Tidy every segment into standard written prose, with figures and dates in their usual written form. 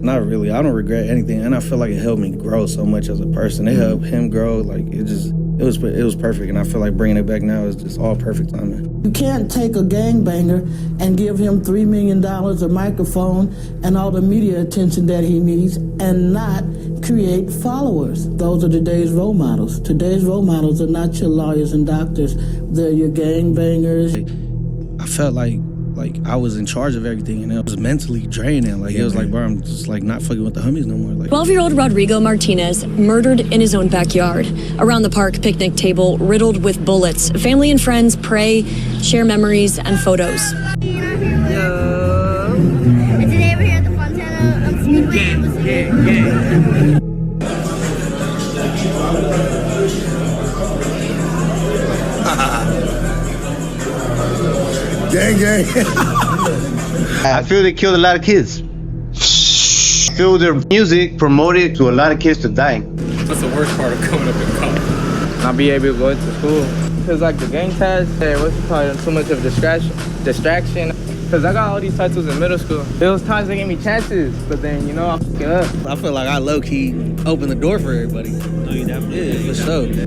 Not really. I don't regret anything, and I feel like it helped me grow so much as a person. It helped him grow. Like it was perfect, and I feel like bringing it back now is just all perfect timing. You can't take a gangbanger and give him $3 million, a microphone, and all the media attention that he needs, and not create followers. Those are today's role models. Today's role models are not your lawyers and doctors. They're your gangbangers. I felt like I was in charge of everything, and it was mentally draining. Like, it was like, bro, I'm just like not fucking with the homies no more. Like, 12-year-old Rodrigo Martinez murdered in his own backyard. Around the park picnic table riddled with bullets. Family and friends pray, share memories and photos. And today we're here at the Fontana Speedway. Gang. I feel they killed a lot of kids. I feel their music promoted to a lot of kids to die. That's the worst part of coming up in college. Not be able to go to school. Cause like the gang task, probably too much of distraction. Cause I got all these tattoos in middle school. There was times they gave me chances, but then I fuck it up. I feel like I low-key opened the door for everybody. No, you definitely did. For sure.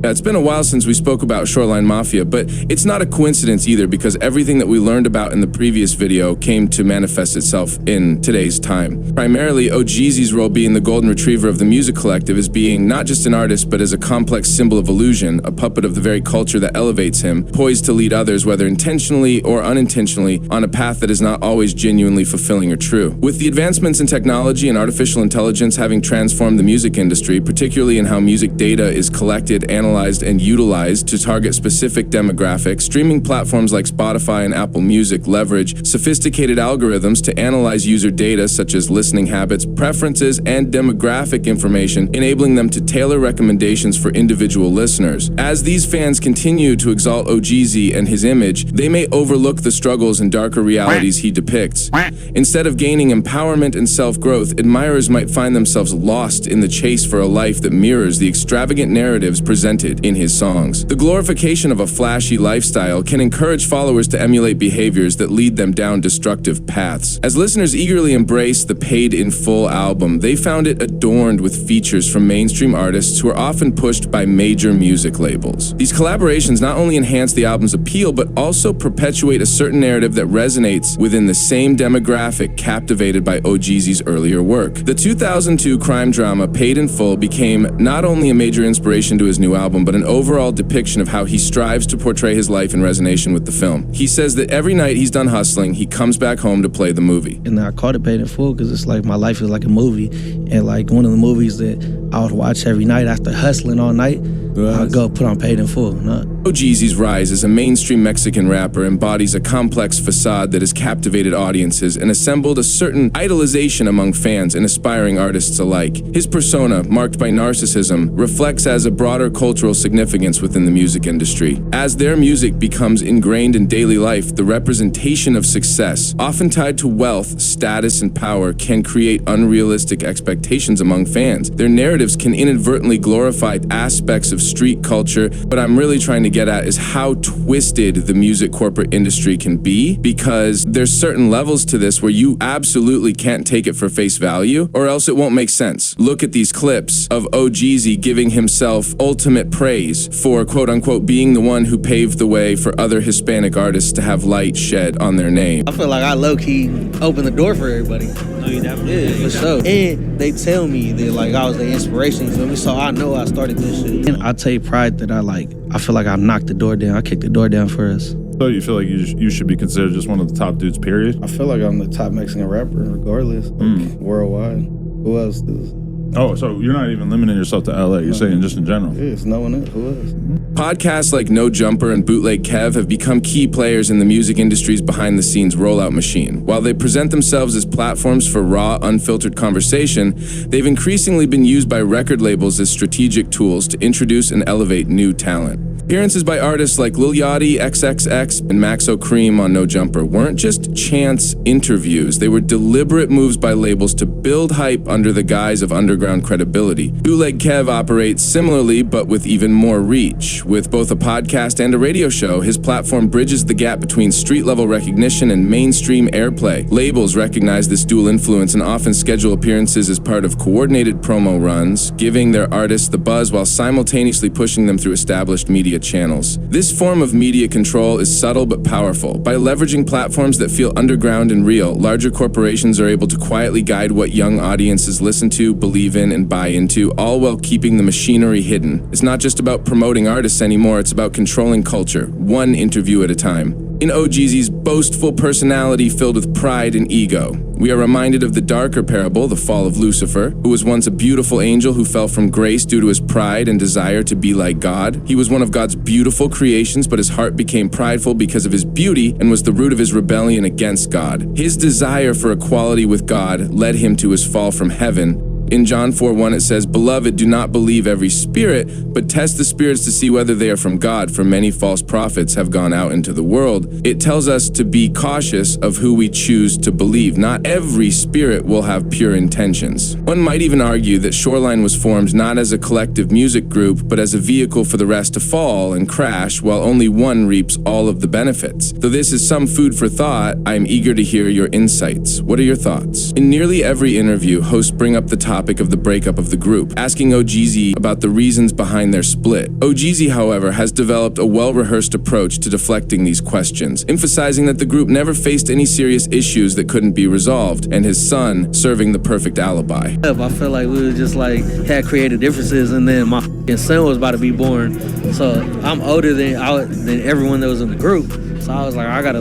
It's been a while since we spoke about Shoreline Mafia, but it's not a coincidence either, because everything that we learned about in the previous video came to manifest itself in today's time. Primarily, OGZ's role being the golden retriever of the music collective as being not just an artist, but as a complex symbol of illusion, a puppet of the very culture that elevates him, poised to lead others, whether intentionally or unintentionally, on a path that is not always genuinely fulfilling or true. With the advancements in technology and artificial intelligence having transformed the music industry, particularly in how music data is collected, analyzed, and utilized to target specific demographics, streaming platforms like Spotify and Apple Music leverage sophisticated algorithms to analyze user data such as listening habits, preferences, and demographic information, enabling them to tailor recommendations for individual listeners. As these fans continue to exalt OGZ and his image, they may overlook the struggles and darker realities he depicts. Instead of gaining empowerment and self-growth, admirers might find themselves lost in the chase for a life that mirrors the extravagant narratives presented in his songs. The glorification of a flashy lifestyle can encourage followers to emulate behaviors that lead them down destructive paths. As listeners eagerly embrace the Paid in Full album, they found it adorned with features from mainstream artists who are often pushed by major music labels. These collaborations not only enhance the album's appeal, but also perpetuate a certain narrative that resonates within the same demographic captivated by OGZ's earlier work. The 2002 crime drama Paid in Full became not only a major inspiration to his new album, but an overall depiction of how he strives to portray his life in resonation with the film. He says that every night he's done hustling, he comes back home to play the movie. And I called it Paid in Full because it's like my life is like a movie, and like one of the movies that I would watch every night after hustling all night, I'd go put on Paid in Full. OGZ's rise as a mainstream Mexican rapper embodies a complex facade that has captivated audiences and assembled a certain idolization among fans and aspiring artists alike. His persona, marked by narcissism, reflects as a broader cultural significance within the music industry. As their music becomes ingrained in daily life, the representation of success, often tied to wealth, status, and power, can create unrealistic expectations among fans. Their narratives can inadvertently glorify aspects of street culture, but I'm really trying to get at is how twisted the music corporate industry can be, because there's certain levels to this where you absolutely can't take it for face value, or else it won't make sense. Look at these clips of OGZ giving himself ultimate praise for quote-unquote being the one who paved the way for other Hispanic artists to have light shed on their name. I feel like I low-key opened the door for everybody. No, you definitely did. For sure. And they tell me that like I was the inspiration, you feel me? So I know I started this shit. And I take pride that I feel like I knocked the door down. I kicked the door down for us. So you feel like you should be considered just one of the top dudes, period? I feel like I'm the top Mexican rapper, regardless, worldwide. Who else does? Oh, so you're not even limiting yourself to LA. You're saying just in general. Yeah, it's no one else. Who else? Podcasts like No Jumper and Bootleg Kev have become key players in the music industry's behind-the-scenes rollout machine. While they present themselves as platforms for raw, unfiltered conversation, they've increasingly been used by record labels as strategic tools to introduce and elevate new talent. Appearances by artists like Lil Yachty, XXX, and Maxo Cream on No Jumper weren't just chance interviews. They were deliberate moves by labels to build hype under the guise of underground underground credibility. Bootleg Kev operates similarly, but with even more reach. With both a podcast and a radio show, his platform bridges the gap between street-level recognition and mainstream airplay. Labels recognize this dual influence and often schedule appearances as part of coordinated promo runs, giving their artists the buzz while simultaneously pushing them through established media channels. This form of media control is subtle but powerful. By leveraging platforms that feel underground and real, larger corporations are able to quietly guide what young audiences listen to, believe in, and buy into, all while keeping the machinery hidden. It's not just about promoting artists anymore, it's about controlling culture, one interview at a time. In OGZ's boastful personality filled with pride and ego, we are reminded of the darker parable, the fall of Lucifer, who was once a beautiful angel who fell from grace due to his pride and desire to be like God. He was one of God's beautiful creations, but his heart became prideful because of his beauty and was the root of his rebellion against God. His desire for equality with God led him to his fall from heaven. In John 4:1 it says, "Beloved, do not believe every spirit, but test the spirits to see whether they are from God, for many false prophets have gone out into the world." It tells us to be cautious of who we choose to believe. Not every spirit will have pure intentions. One might even argue that Shoreline was formed not as a collective music group, but as a vehicle for the rest to fall and crash, while only one reaps all of the benefits. Though this is some food for thought, I am eager to hear your insights. What are your thoughts? In nearly every interview, hosts bring up the topic of the breakup of the group, asking OGZ about the reasons behind their split. OGZ, however, has developed a well-rehearsed approach to deflecting these questions, emphasizing that the group never faced any serious issues that couldn't be resolved, and his son serving the perfect alibi. I feel like we were just like had creative differences, and then my son was about to be born, so I'm older than everyone that was in the group. So I was like, I gotta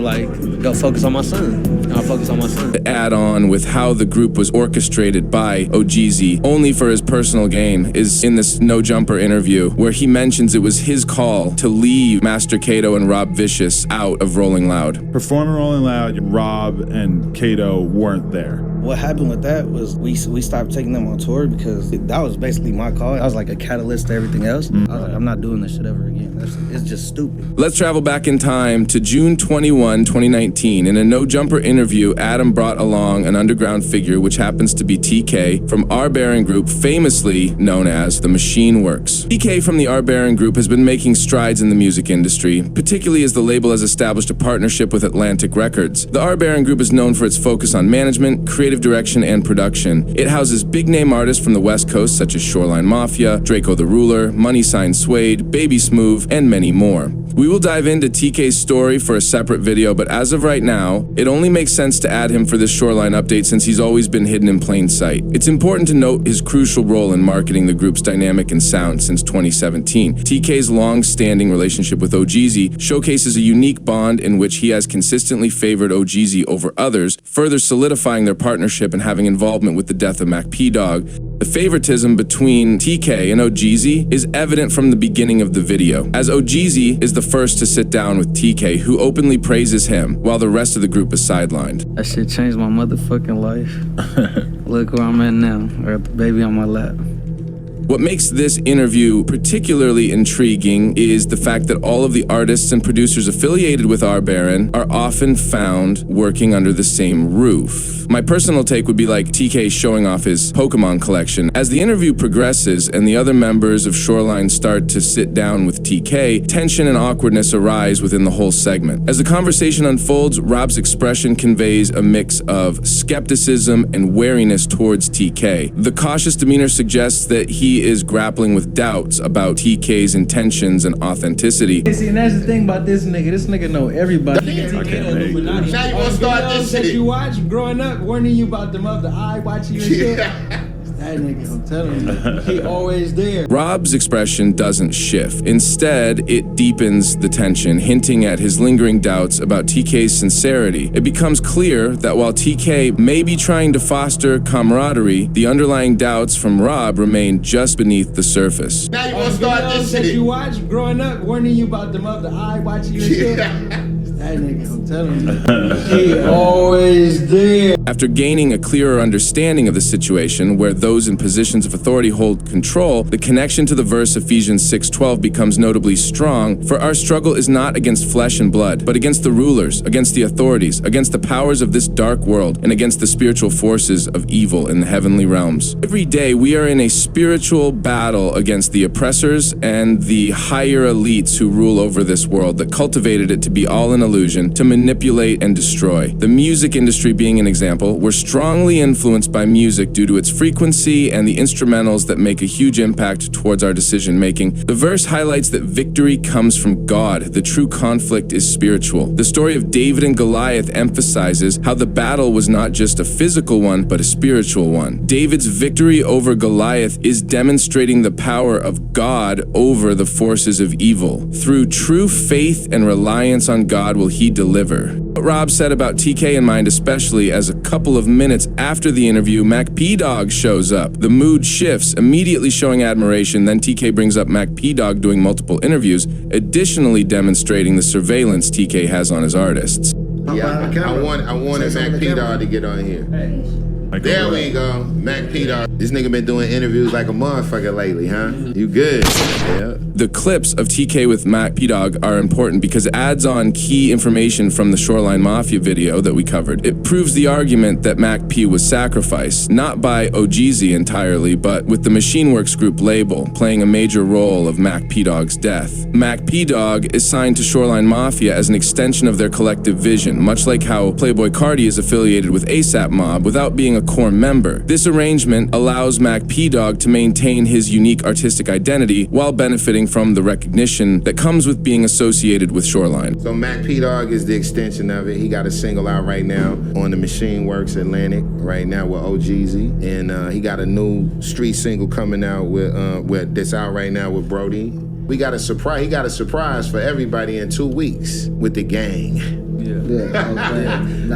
go focus on my son. I'll focus on my son. To add on with how the group was orchestrated by OGZ only for his personal gain is in this No Jumper interview, where he mentions it was his call to leave Master Kato and Rob Vicious out of Rolling Loud. Performing Rolling Loud, Rob and Kato weren't there. What happened with that was we stopped taking them on tour because that was basically my call. I was like a catalyst to everything else. I was like, I'm not doing this shit ever again. It's just stupid. Let's travel back in time to June 21, 2019. In a No Jumper interview, Adam brought along an underground figure, which happens to be TK from our Baron Group, famously known as The Machine Works. TK from the our Baron Group has been making strides in the music industry, particularly as the label has established a partnership with Atlantic Records. The our Baron Group is known for its focus on management, creative direction, and production. It houses big-name artists from the West Coast such as Shoreline Mafia, Draco the Ruler, Money Sign Suede, Baby Smooth, and many more. We will dive into TK's story for a separate video, but as of right now, it only makes sense to add him for this Shoreline update since he's always been hidden in plain sight. It's important to note his crucial role in marketing the group's dynamic and sound since 2017. TK's long-standing relationship with OGZ showcases a unique bond in which he has consistently favored OGZ over others, further solidifying their partnership and having involvement with the death of Mac P-Dog. The favoritism between TK and OGZ is evident from the beginning of the video, as OGZ is the first to sit down with TK, who openly praises him, while the rest of the group is sidelined. That shit changed my motherfucking life. Look where I'm at now. I got the baby on my lap. What makes this interview particularly intriguing is the fact that all of the artists and producers affiliated with our Baron are often found working under the same roof. My personal take would be like TK showing off his Pokemon collection. As the interview progresses and the other members of Shoreline start to sit down with TK, tension and awkwardness arise within the whole segment. As the conversation unfolds, Rob's expression conveys a mix of skepticism and wariness towards TK. The cautious demeanor suggests that he is grappling with doubts about TK's intentions and authenticity. See, and that's the thing about this nigga. This nigga know everybody. Now you wanna start this shit. That you watch growing up, warning you about them other eye watching you and shit. That nigga, I'm telling you, he always there. Rob's expression doesn't shift. Instead, it deepens the tension, hinting at his lingering doubts about TK's sincerity. It becomes clear that while TK may be trying to foster camaraderie, the underlying doubts from Rob remain just beneath the surface. Now you wanna start this shit. That you watch growing up, warning you about them other eye watching you and shit. That That nigga, I'm telling you, he always there. After gaining a clearer understanding of the situation where those in positions of authority hold control, the connection to the verse Ephesians 6:12 becomes notably strong, for our struggle is not against flesh and blood, but against the rulers, against the authorities, against the powers of this dark world, and against the spiritual forces of evil in the heavenly realms. Every day we are in a spiritual battle against the oppressors and the higher elites who rule over this world that cultivated it to be all an illusion, to manipulate and destroy. The music industry being an example, we're strongly influenced by music due to its frequency and the instrumentals that make a huge impact towards our decision making. The verse highlights that victory comes from God. The true conflict is spiritual. The story of David and Goliath emphasizes how the battle was not just a physical one, but a spiritual one. David's victory over Goliath is demonstrating the power of God over the forces of evil. Through true faith and reliance on God will he deliver. What Rob said about TK in mind, especially as a couple of minutes after the interview, Mac P-Dog shows up. The mood shifts, immediately showing admiration. Then TK brings up Mac P-Dog doing multiple interviews, additionally demonstrating the surveillance TK has on his artists. Yeah, I wanted Mac P-Dog to get on here. There we go, Mac P-Dog. This nigga been doing interviews like a motherfucker lately, huh? You good? Yeah. The clips of TK with Mac P-Dog are important because it adds on key information from the Shoreline Mafia video that we covered. It proves the argument that Mac P was sacrificed, not by OGZ entirely, but with the Machine Works Group label playing a major role of Mac P-Dog's death. Mac P-Dog is signed to Shoreline Mafia as an extension of their collective vision, much like how Playboi Carti is affiliated with ASAP Mob without being a core member. This arrangement allows Mac P-Dog to maintain his unique artistic identity while benefiting from the recognition that comes with being associated with Shoreline. So Mac P-Dog is the extension of it. He got a single out right now on the Machine Works Atlantic right now with OGZ, and he got a new street single coming out with that's out right now with Brody. We got a surprise. He got a surprise for everybody in 2 weeks with the gang.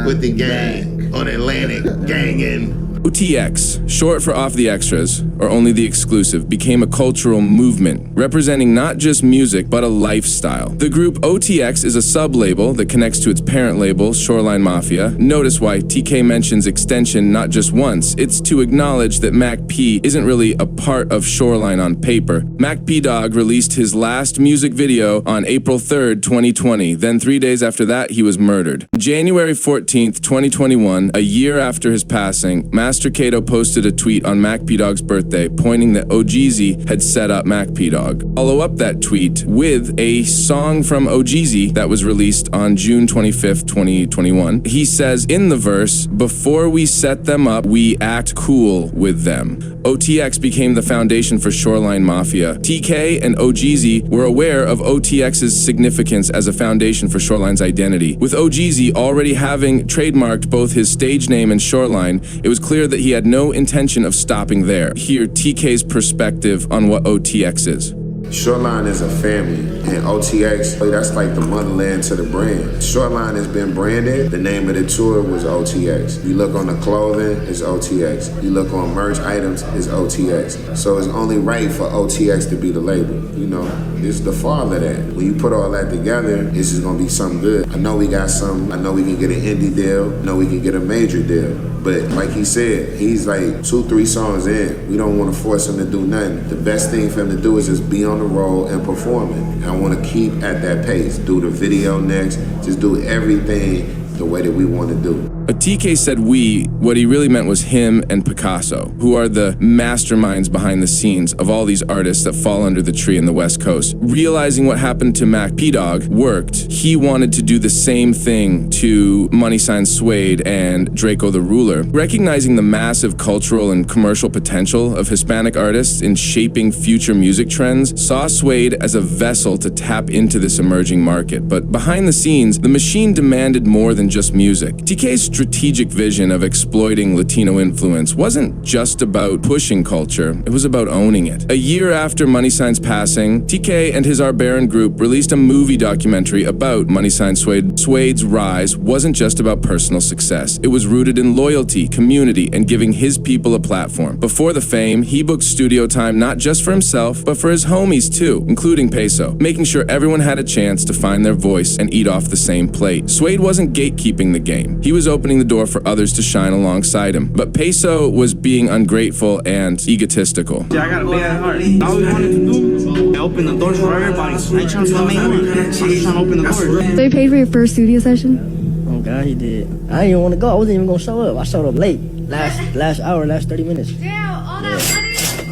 With the gang on Atlantic, gangin'. OTX, short for Off the Extras, or Only the Exclusive, became a cultural movement, representing not just music, but a lifestyle. The group OTX is a sub-label that connects to its parent label, Shoreline Mafia. Notice why TK mentions extension not just once. It's to acknowledge that Mac P isn't really a part of Shoreline on paper. Mac P-Dog released his last music video on April 3rd, 2020. Then 3 days after that, he was murdered. January 14th, 2021, a year after his passing, Master Kato posted a tweet on Mac P-Dog's birthday pointing that OGZ had set up Mac P-Dog. Follow up that tweet with a song from OGZ that was released on June 25th, 2021. He says in the verse, "Before we set them up, we act cool with them." OTX became the foundation for Shoreline Mafia. TK and OGZ were aware of OTX's significance as a foundation for Shoreline's identity. With OGZ already having trademarked both his stage name and Shoreline, it was clear that he had no intention of stopping there. Hear TK's perspective on what OTX is. Shoreline is a family, and OTX, that's like the motherland to the brand. Shoreline has been branded. The name of the tour was OTX. You look on the clothing, it's OTX. You look on merch items, it's OTX. So it's only right for OTX to be the label. You know, this is the father of that. When you put all that together, this is gonna be something good. I know we got something. I know we can get an indie deal. I know we can get a major deal. But like he said, he's like 2-3 songs in. We don't want to force him to do nothing. The best thing for him to do is just be on the road and perform it. And I want to keep at that pace. Do the video next. Just do everything the way that we want to do. But TK said we, what he really meant was him and Picasso, who are the masterminds behind the scenes of all these artists that fall under the tree in the West Coast. Realizing what happened to Mac P-Dog worked, he wanted to do the same thing to Money Sign Suede and Draco the Ruler. Recognizing the massive cultural and commercial potential of Hispanic artists in shaping future music trends, saw Suede as a vessel to tap into this emerging market. But behind the scenes, the machine demanded more than just music. TK's strategic vision of exploiting Latino influence wasn't just about pushing culture, it was about owning it. A year after Money Sign's passing, TK and his Our Baron group released a movie documentary about Money Sign Suede. Suede's rise wasn't just about personal success. It was rooted in loyalty, community, and giving his people a platform. Before the fame, he booked studio time not just for himself, but for his homies too, including Peso, making sure everyone had a chance to find their voice and eat off the same plate. Suede wasn't gatekeeping the game. He was opening the door for others to shine alongside him. But Peso was being ungrateful and egotistical. Yeah, I got a big ass heart. All we wanted to do, open the doors for everybody. I ain't trying to be the main one. I'm just trying to open the door. They paid for your first studio session? Oh God, he did. I didn't even want to go. I wasn't even gonna show up. I showed up late. Last hour, last 30 minutes. Damn, all that money?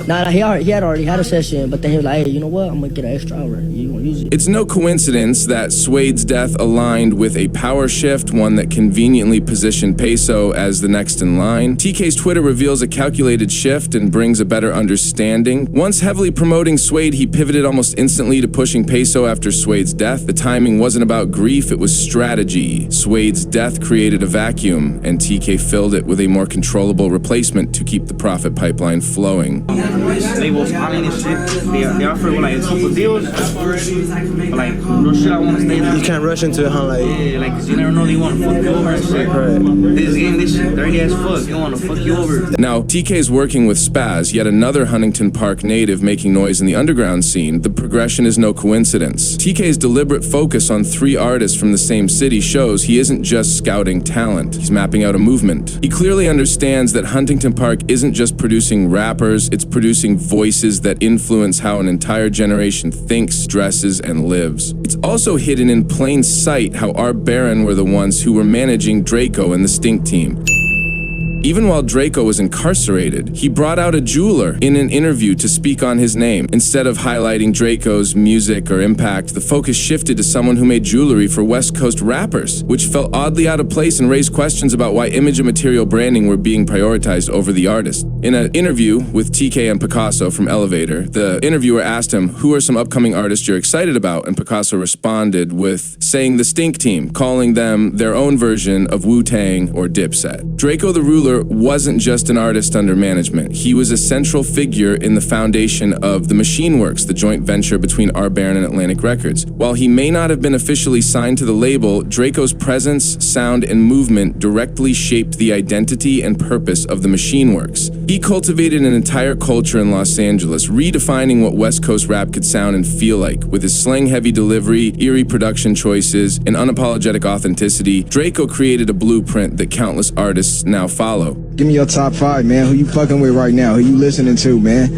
Nah, he had already had a session, but then he was like, hey, you know what? I'm gonna get an extra hour. You gonna use it? It's no coincidence that Suede's death aligned with a power shift, one that conveniently positioned Peso as the next in line. TK's Twitter reveals a calculated shift and brings a better understanding. Once heavily promoting Suede, he pivoted almost instantly to pushing Peso after Suede's death. The timing wasn't about grief, it was strategy. Suede's death created a vacuum, and TK filled it with a more controllable replacement to keep the profit pipeline flowing. They was smiling and shit. They offered like a couple deals. But like, no shit, I want to stay there. You can't rush into it, huh? Like, yeah, like, cause you never know they want to fuck you over and shit. Right. This game, this shit dirty as fuck. They want to fuck you over. Now, TK's working with Spaz, yet another Huntington Park native making noise in the underground scene. The progression is no coincidence. TK's deliberate focus on 3 artists from the same city shows he isn't just scouting talent. He's mapping out a movement. He clearly understands that Huntington Park isn't just producing rappers, it's producing voices that influence how an entire generation thinks, dresses, and lives. It's also hidden in plain sight how Our Baron were the ones who were managing Draco and the Stink team. Even while Draco was incarcerated, he brought out a jeweler in an interview to speak on his name. Instead of highlighting Draco's music or impact, the focus shifted to someone who made jewelry for West Coast rappers, which felt oddly out of place and raised questions about why image and material branding were being prioritized over the artist. In an interview with TK and Picasso from Elevator, the interviewer asked him, who are some upcoming artists you're excited about? And Picasso responded with saying the Stink team, calling them their own version of Wu-Tang or Dipset. Draco the Ruler wasn't just an artist under management. He was a central figure in the foundation of the Machine Works, the joint venture between Our Baron and Atlantic Records. While he may not have been officially signed to the label, Draco's presence, sound, and movement directly shaped the identity and purpose of the Machine Works. He cultivated an entire culture in Los Angeles, redefining what West Coast rap could sound and feel like. With his slang-heavy delivery, eerie production choices, and unapologetic authenticity, Draco created a blueprint that countless artists now follow. Give me your top 5, man. Who you fucking with right now? Who you listening to, man?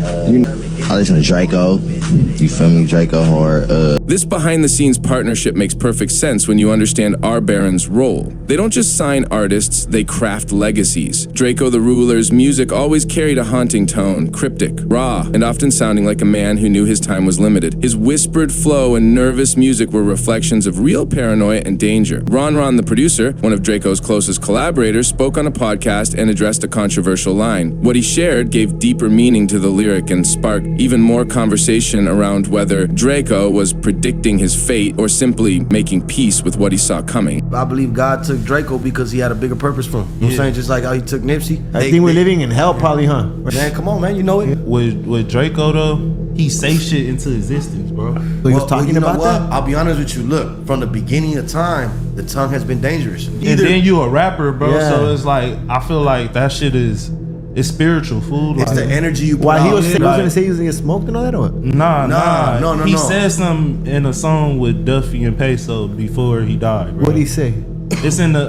I listen to Draco. You feel me? Draco hard. This behind-the-scenes partnership makes perfect sense when you understand Our Baron's role. They don't just sign artists, they craft legacies. Draco the Ruler's music always carried a haunting tone, cryptic, raw, and often sounding like a man who knew his time was limited. His whispered flow and nervous music were reflections of real paranoia and danger. Ron, the producer, one of Draco's closest collaborators, spoke on a podcast and addressed a controversial line. What he shared gave deeper meaning to the lyric and sparked even more conversation around whether Draco was predicting his fate or simply making peace with what he saw coming. I believe God took Draco because he had a bigger purpose for him. You know what I'm saying? Just like how he took Nipsey. I think we're living in hell probably, huh? Man, come on, man, you know it. With Draco though, he say shit into existence, bro. So he was talking about that? I'll be honest with you, look, from the beginning of time, the tongue has been dangerous. And then you a rapper, bro, so it's like, I feel like that shit it's spiritual, food. It's the energy you put Why out. he was Like, gonna say he was getting smoked and all that, or what? Nah. He said something in a song with Duffy and Peso before he died, bro. What'd he say? It's in the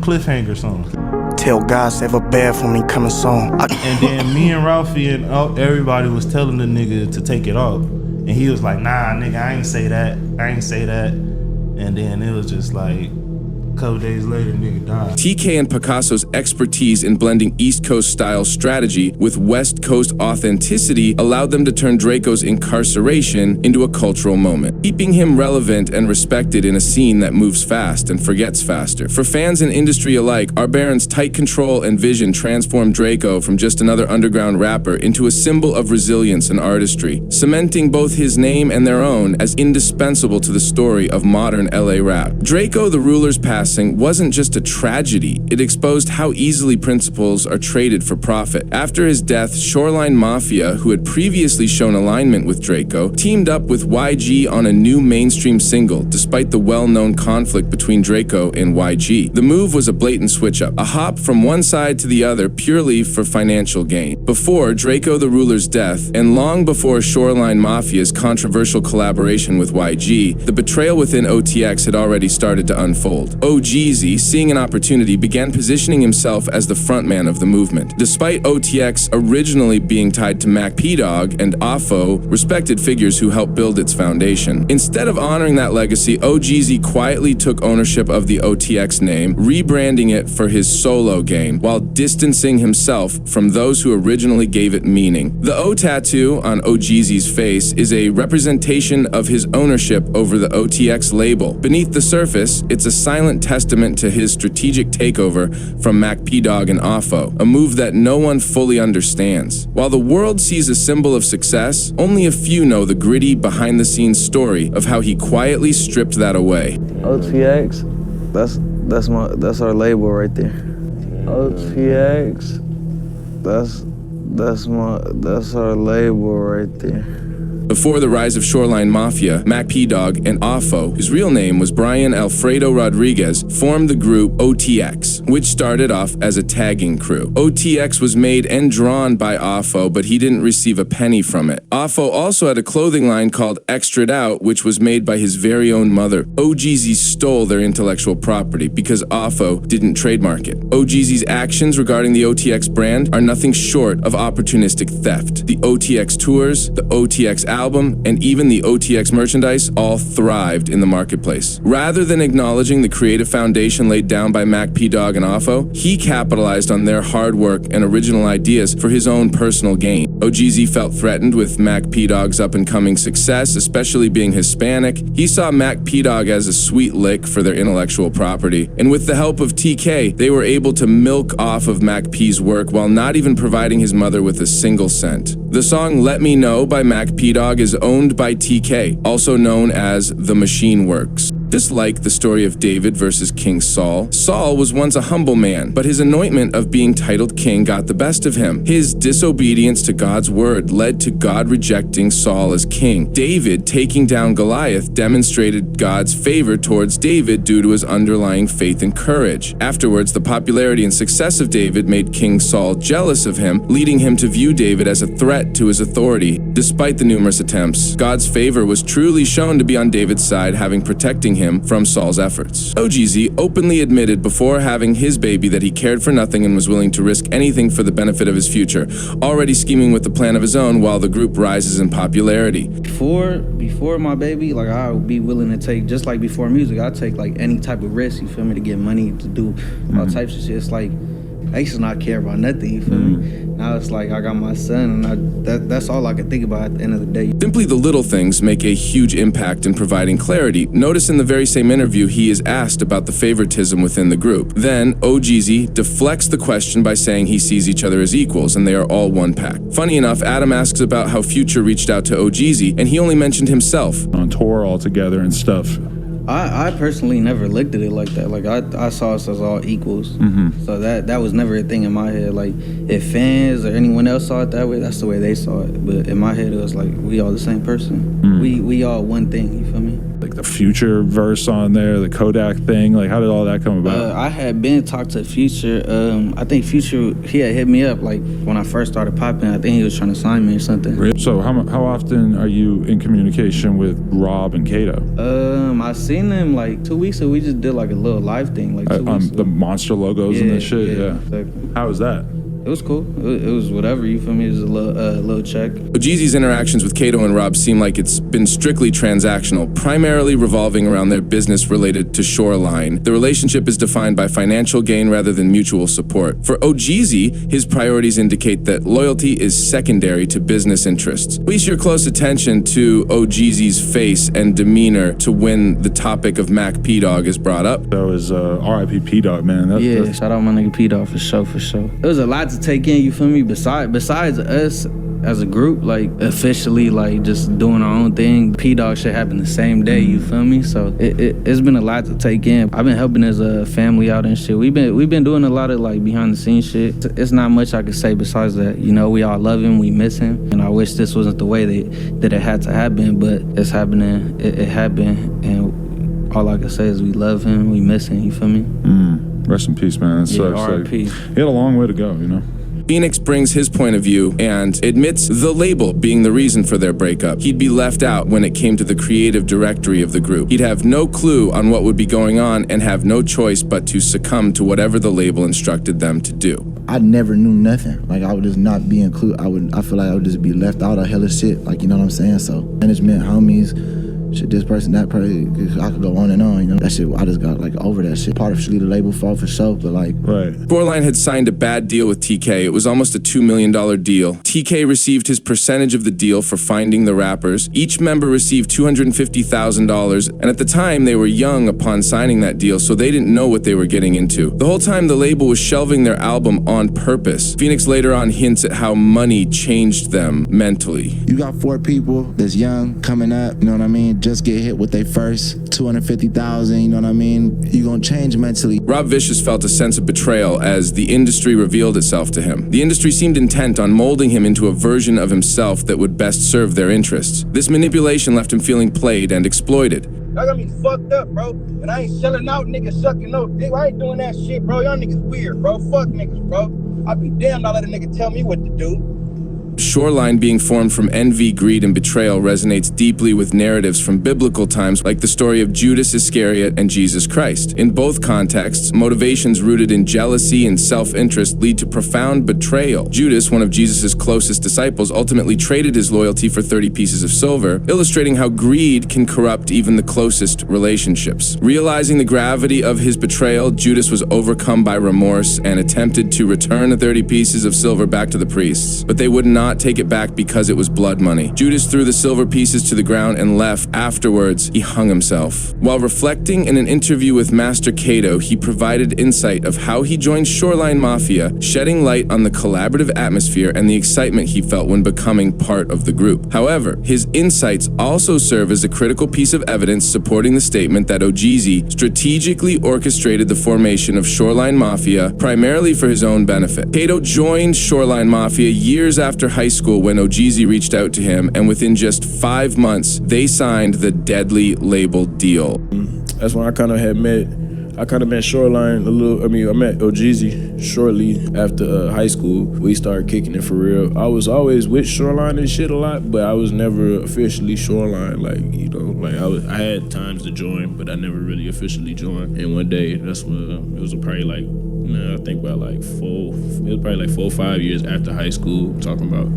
Cliffhanger song. Tell God save a bad for me coming soon. And then me and Ralphie and everybody was telling the nigga to take it off. And he was like, nah, nigga, I ain't say that. And then it was just like, a couple days later, nigga died. TK and Picasso's expertise in blending East Coast style strategy with West Coast authenticity allowed them to turn Draco's incarceration into a cultural moment, keeping him relevant and respected in a scene that moves fast and forgets faster. For fans and industry alike, Our Baron's tight control and vision transformed Draco from just another underground rapper into a symbol of resilience and artistry, cementing both his name and their own as indispensable to the story of modern LA rap. Draco the Ruler's passing passing wasn't just a tragedy, it exposed how easily principles are traded for profit. After his death, Shoreline Mafia, who had previously shown alignment with Draco, teamed up with YG on a new mainstream single, despite the well-known conflict between Draco and YG. The move was a blatant switch-up, a hop from one side to the other purely for financial gain. Before Draco the Ruler's death, and long before Shoreline Mafia's controversial collaboration with YG, the betrayal within OTX had already started to unfold. OGZ, seeing an opportunity, began positioning himself as the frontman of the movement. Despite OTX originally being tied to Mac P-Dog and AFO, respected figures who helped build its foundation. Instead of honoring that legacy, OGZ quietly took ownership of the OTX name, rebranding it for his solo game, while distancing himself from those who originally gave it meaning. The O tattoo on OGZ's face is a representation of his ownership over the OTX label. Beneath the surface, it's a silent testament to his strategic takeover from Mac P-Dog and AFO, a move that no one fully understands. While the world sees a symbol of success, only a few know the gritty, behind-the-scenes story of how he quietly stripped that away. OTX, that's our label right there. OTX, that's our label right there. Before the rise of Shoreline Mafia, Mac P-Dog and AFO, whose real name was Brian Alfredo Rodriguez, formed the group OTX, which started off as a tagging crew. OTX was made and drawn by AFO, but he didn't receive a penny from it. AFO also had a clothing line called Extra'd Out, which was made by his very own mother. OGZ stole their intellectual property because AFO didn't trademark it. OGZ's actions regarding the OTX brand are nothing short of opportunistic theft. The OTX tours, the OTX album, and even the OTX merchandise all thrived in the marketplace. Rather than acknowledging the creative foundation laid down by Mac P-Dog and AFO, he capitalized on their hard work and original ideas for his own personal gain. OGZ felt threatened with Mac P-Dog's up-and-coming success, especially being Hispanic. He saw Mac P-Dog as a sweet lick for their intellectual property, and with the help of TK, they were able to milk off of Mac P's work while not even providing his mother with a single cent. The song Let Me Know by Mac P-Dog is owned by TK, also known as The Machine Works. Just like the story of David versus King Saul, Saul was once a humble man, but his anointment of being titled king got the best of him. His disobedience to God's word led to God rejecting Saul as king. David taking down Goliath demonstrated God's favor towards David due to his underlying faith and courage. Afterwards, the popularity and success of David made King Saul jealous of him, leading him to view David as a threat to his authority. Despite the numerous attempts, God's favor was truly shown to be on David's side, having protecting him from Saul's efforts. OGZ openly admitted before having his baby that he cared for nothing and was willing to risk anything for the benefit of his future, already scheming with a plan of his own while the group rises in popularity. Before my baby, like I would be willing to take, just like before music, I'd take like any type of risk, you feel me, to get money, to do all types of shit. It's like, I used to not care about nothing, you feel me? Now it's like I got my son, and that's all I can think about at the end of the day. Simply the little things make a huge impact in providing clarity. Notice in the very same interview, he is asked about the favoritism within the group. Then, OGZ deflects the question by saying he sees each other as equals, and they are all one pack. Funny enough, Adam asks about how Future reached out to OGZ, and he only mentioned himself. On tour all together and stuff. I personally never looked at it like that. Like I saw us as all equals. So that was never a thing in my head. Like if fans or anyone else saw it that way, that's the way they saw it. But in my head, it was like we all the same person. We all one thing. You feel me? Like the Future verse on there, the Kodak thing. Like how did all that come about? I had been talked to Future. I think Future, he had hit me up like when I first started popping. I think he was trying to sign me or something. So how often are you in communication with Rob and Kato? I seen them like 2 weeks ago. We just did like a little live thing like 2 weeks ago. The monster logos and this shit. Yeah. Exactly. How was that? It was cool. It was whatever, you feel me? It was a little check. OGZ's interactions with Kato and Rob seem like it's been strictly transactional, primarily revolving around their business related to Shoreline. The relationship is defined by financial gain rather than mutual support. For OGZ, his priorities indicate that loyalty is secondary to business interests. Please your close attention to OGZ's face and demeanor to when the topic of Mac P-Dog is brought up. That was R.I.P. P-Dog, man. Shout out my nigga P-Dog for sure. It was a lot to take in, you feel me? Besides us as a group, like officially, like just doing our own thing. P-Dog shit happened the same day, you feel me? So it's been a lot to take in. I've been helping as a family out and shit. We've been doing a lot of like behind the scenes shit. It's not much I could say besides that. You know, we all love him, we miss him, and I wish this wasn't the way that it had to happen, but it's happening. It happened, and all I can say is we love him, we miss him. You feel me? Rest in peace, man. That sucks. R.I.P. He had a long way to go, you know. Phoenix brings his point of view and admits the label being the reason for their breakup. He'd be left out when it came to the creative directory of the group. He'd have no clue on what would be going on and have no choice but to succumb to whatever the label instructed them to do. I never knew nothing. Like, I would just not be included. I feel like I would just be left out of hella shit. Like, you know what I'm saying? So, management, homies, shit, this person, that person, I could go on and on, you know? That shit, I just got, like, over that shit. Part of the label fault for sure, but, like... Right. Shoreline had signed a bad deal with TK. It was almost a $2 million deal. TK received his percentage of the deal for finding the rappers. Each member received $250,000, and at the time, they were young upon signing that deal, so they didn't know what they were getting into. The whole time, the label was shelving their album on purpose. Phoenix later on hints at how money changed them mentally. You got 4 people that's young, coming up, you know what I mean? Just get hit with their first $250,000, you know what I mean? You gonna change mentally. Rob Vicious felt a sense of betrayal as the industry revealed itself to him. The industry seemed intent on molding him into a version of himself that would best serve their interests. This manipulation left him feeling played and exploited. Y'all got me fucked up, bro. And I ain't selling out niggas sucking no dick. I ain't doing that shit, bro. Y'all niggas weird, bro. Fuck niggas, bro. I be damned I let a nigga tell me what to do. Shoreline being formed from envy, greed, and betrayal resonates deeply with narratives from biblical times like the story of Judas Iscariot and Jesus Christ. In both contexts, motivations rooted in jealousy and self-interest lead to profound betrayal. Judas, one of Jesus' closest disciples, ultimately traded his loyalty for 30 pieces of silver, illustrating how greed can corrupt even the closest relationships. Realizing the gravity of his betrayal, Judas was overcome by remorse and attempted to return the 30 pieces of silver back to the priests, but they would not take it back because it was blood money. Judas threw the silver pieces to the ground and left. Afterwards, he hung himself. While reflecting in an interview with Master Kato, he provided insight of how he joined Shoreline Mafia, shedding light on the collaborative atmosphere and the excitement he felt when becoming part of the group. However, his insights also serve as a critical piece of evidence supporting the statement that Ojeezy strategically orchestrated the formation of Shoreline Mafia primarily for his own benefit. Kato joined Shoreline Mafia years after high school when Ojeezy reached out to him, and within just 5 months, they signed the deadly label deal. That's when I kind of met Shoreline a little. I met Ojeezy shortly after high school. We started kicking it for real. I was always with Shoreline and shit a lot, but I was never officially Shoreline. Like, you know, like I had times to join, but I never really officially joined. And one day, that's when it was probably like, I think about like 4 or 5 years after high school, talking about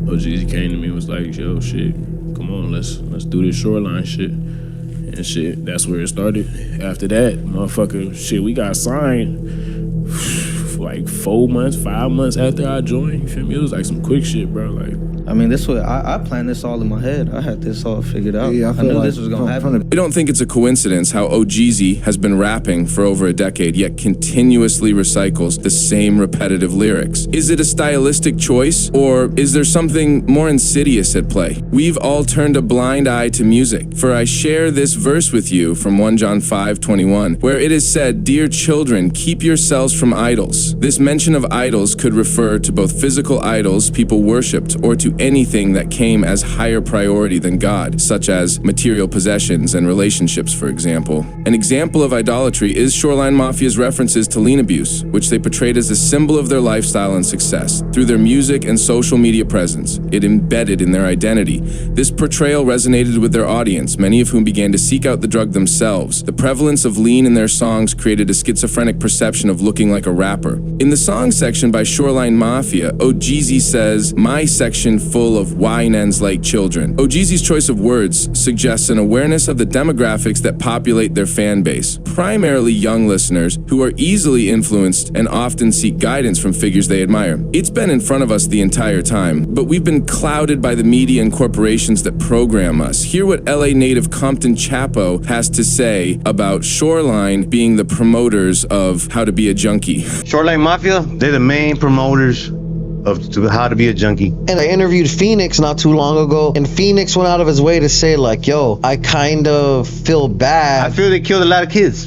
Ojeezy came to me and was like, yo, shit, come on, let's do this Shoreline shit. And shit, that's where it started. After that, motherfucker, shit, we got signed for like 4 months, 5 months after I joined. You feel me? It was like some quick shit, bro. Like, I mean, this way, I planned this all in my head. I had this all figured out. Yeah, I knew like this was gonna happen. We don't think it's a coincidence how Ojeezy has been rapping for over a decade, yet continuously recycles the same repetitive lyrics. Is it a stylistic choice, or is there something more insidious at play? We've all turned a blind eye to music, for I share this verse with you from 1 John 5:21, where it is said, "Dear children, keep yourselves from idols." This mention of idols could refer to both physical idols people worshipped, or to anything that came as higher priority than God, such as material possessions and relationships, for example. An example of idolatry is Shoreline Mafia's references to lean abuse, which they portrayed as a symbol of their lifestyle and success. Through their music and social media presence, it embedded in their identity. This portrayal resonated with their audience, many of whom began to seek out the drug themselves. The prevalence of lean in their songs created a schizophrenic perception of looking like a rapper. In the song section by Shoreline Mafia, Ojeezy says, "My section full of whinens like children." Ojeezy's choice of words suggests an awareness of the demographics that populate their fan base, primarily young listeners who are easily influenced and often seek guidance from figures they admire. It's been in front of us the entire time, but we've been clouded by the media and corporations that program us. Hear what LA native Compton Chapo has to say about Shoreline being the promoters of How to Be a Junkie. Shoreline Mafia, they're the main promoters to how to be a junkie. And I interviewed Phoenix not too long ago, and Phoenix went out of his way to say like, yo, I kind of feel bad. I feel they killed a lot of kids.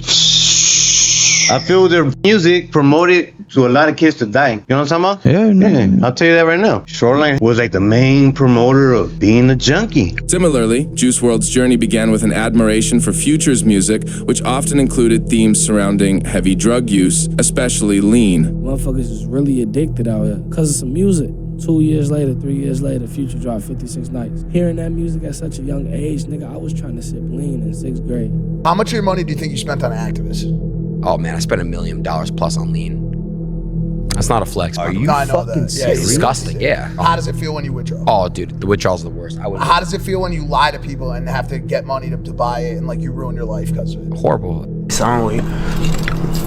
I feel their music promoted to a lot of kids to die. You know what I'm talking about? Yeah, man. I'll tell you that right now. Shoreline was like the main promoter of being a junkie. Similarly, Juice WRLD's journey began with an admiration for Future's music, which often included themes surrounding heavy drug use, especially lean. Motherfuckers is really addicted out here because of some music. 2 years later, 3 years later, Future dropped 56 Nights. Hearing that music at such a young age, nigga, I was trying to sip lean in 6th grade. How much of your money do you think you spent on activists? Oh man, I spent $1 million plus on lean. That's not a flex. Are you fucking serious? It's disgusting, yeah. How does it feel when you withdraw? Oh, dude, the withdrawals are the worst. How does it feel when you lie to people and have to get money to buy it and like you ruin your life because of it? Horrible. Soundly.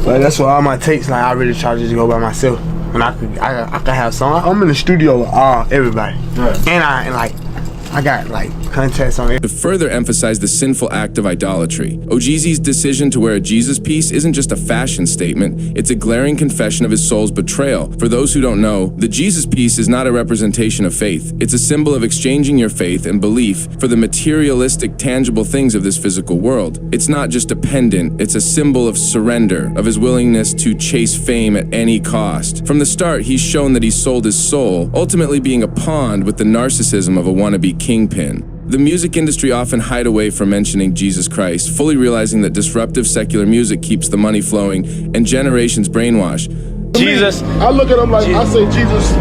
Like that's why all my takes, like I really try to just go by myself. And I could have some. I'm in the studio with everybody. Right. And I got like contests on it. To further emphasize the sinful act of idolatry, OGZ's decision to wear a Jesus piece isn't just a fashion statement, it's a glaring confession of his soul's betrayal. For those who don't know, the Jesus piece is not a representation of faith. It's a symbol of exchanging your faith and belief for the materialistic, tangible things of this physical world. It's not just a pendant, it's a symbol of surrender, of his willingness to chase fame at any cost. From the start, he's shown that he sold his soul, ultimately being a pawn with the narcissism of a wannabe kingpin. The music industry often hide away from mentioning Jesus Christ, fully realizing that disruptive secular music keeps the money flowing and generations brainwashed. Jesus. I look at him like, I say Jesus.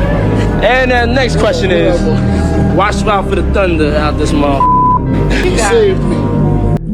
And the next question is, watch out for the thunder out this mall. He saved me.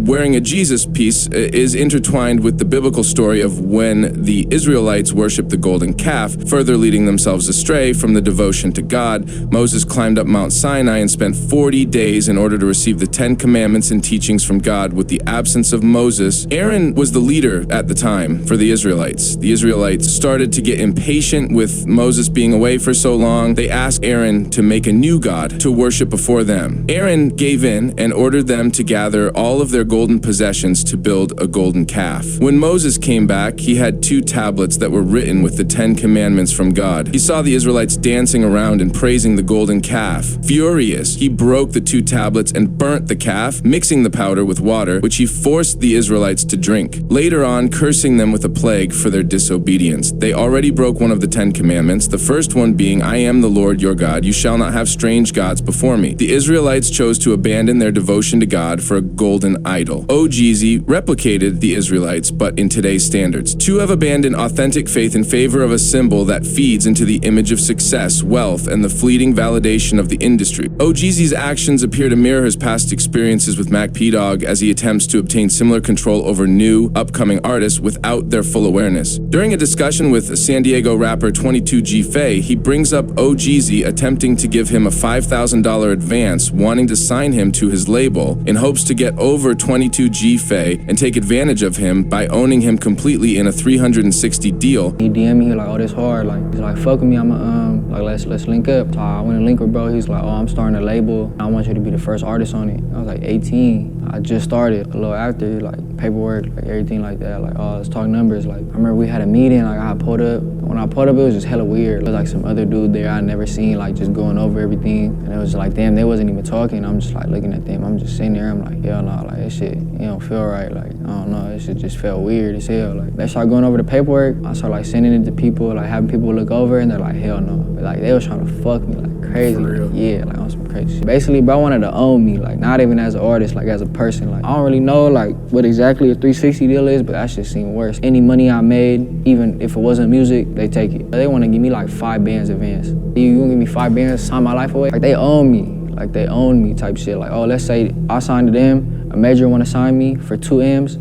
Wearing a Jesus piece is intertwined with the biblical story of when the Israelites worshipped the golden calf, further leading themselves astray from the devotion to God. Moses climbed up Mount Sinai and spent 40 days in order to receive the 10 commandments and teachings from God. With the absence of Moses, Aaron was the leader at the time for the Israelites. The Israelites started to get impatient with Moses being away for so long. They asked Aaron to make a new God to worship before them. Aaron gave in and ordered them to gather all of their golden possessions to build a golden calf. When Moses came back, he had 2 tablets that were written with the 10 commandments from God. He saw the Israelites dancing around and praising the golden calf. Furious, he broke the 2 tablets and burnt the calf, mixing the powder with water, which he forced the Israelites to drink, later on cursing them with a plague for their disobedience. They already broke one of the 10 commandments, the first one being, I am the Lord your God, you shall not have strange gods before me. The Israelites chose to abandon their devotion to God for a golden idol. OGZ replicated the Israelites, but in today's standards. 2 have abandoned authentic faith in favor of a symbol that feeds into the image of success, wealth, and the fleeting validation of the industry. OGZ's actions appear to mirror his past experiences with Mac P-Dog as he attempts to obtain similar control over new, upcoming artists without their full awareness. During a discussion with San Diego rapper 22G Faye, he brings up OGZ attempting to give him a $5,000 advance, wanting to sign him to his label in hopes to get over 22G Faye and take advantage of him by owning him completely in a 360 deal. He DM me, he like, oh, this hard. Like, he's like, fuck with me, let's link up. So I went to link with bro. He's like, oh, I'm starting a label. I want you to be the first artist on it. I was like 18. I just started a little after, like paperwork, like everything like that. Like, oh, let's talk numbers. Like, I remember we had a meeting, like I pulled up. When I pulled up, it was just hella weird. There was like some other dude there I'd never seen, like just going over everything. And it was like, damn, they wasn't even talking. I'm just like looking at them. I'm just sitting there. I'm like, hell no, like this shit, it don't feel right. Like, I don't know, this shit just felt weird as hell. Like, they started going over the paperwork. I started like sending it to people, like having people look over, and they're like, hell no. But, like, they was trying to fuck me like crazy. Like, yeah, like on some crazy shit. Basically, bro wanted to own me, like not even as an artist, like as a person. Like, I don't really know like what exactly a 360 deal is, but that shit seemed worse. Any money I made, even if it wasn't music, they take it. They want to give me like 5 bands advance. You gonna give me 5 bands, sign my life away? Like, they own me. Like, they own me type shit. Like, oh, let's say I signed to them, a major want to sign me for 2 M's,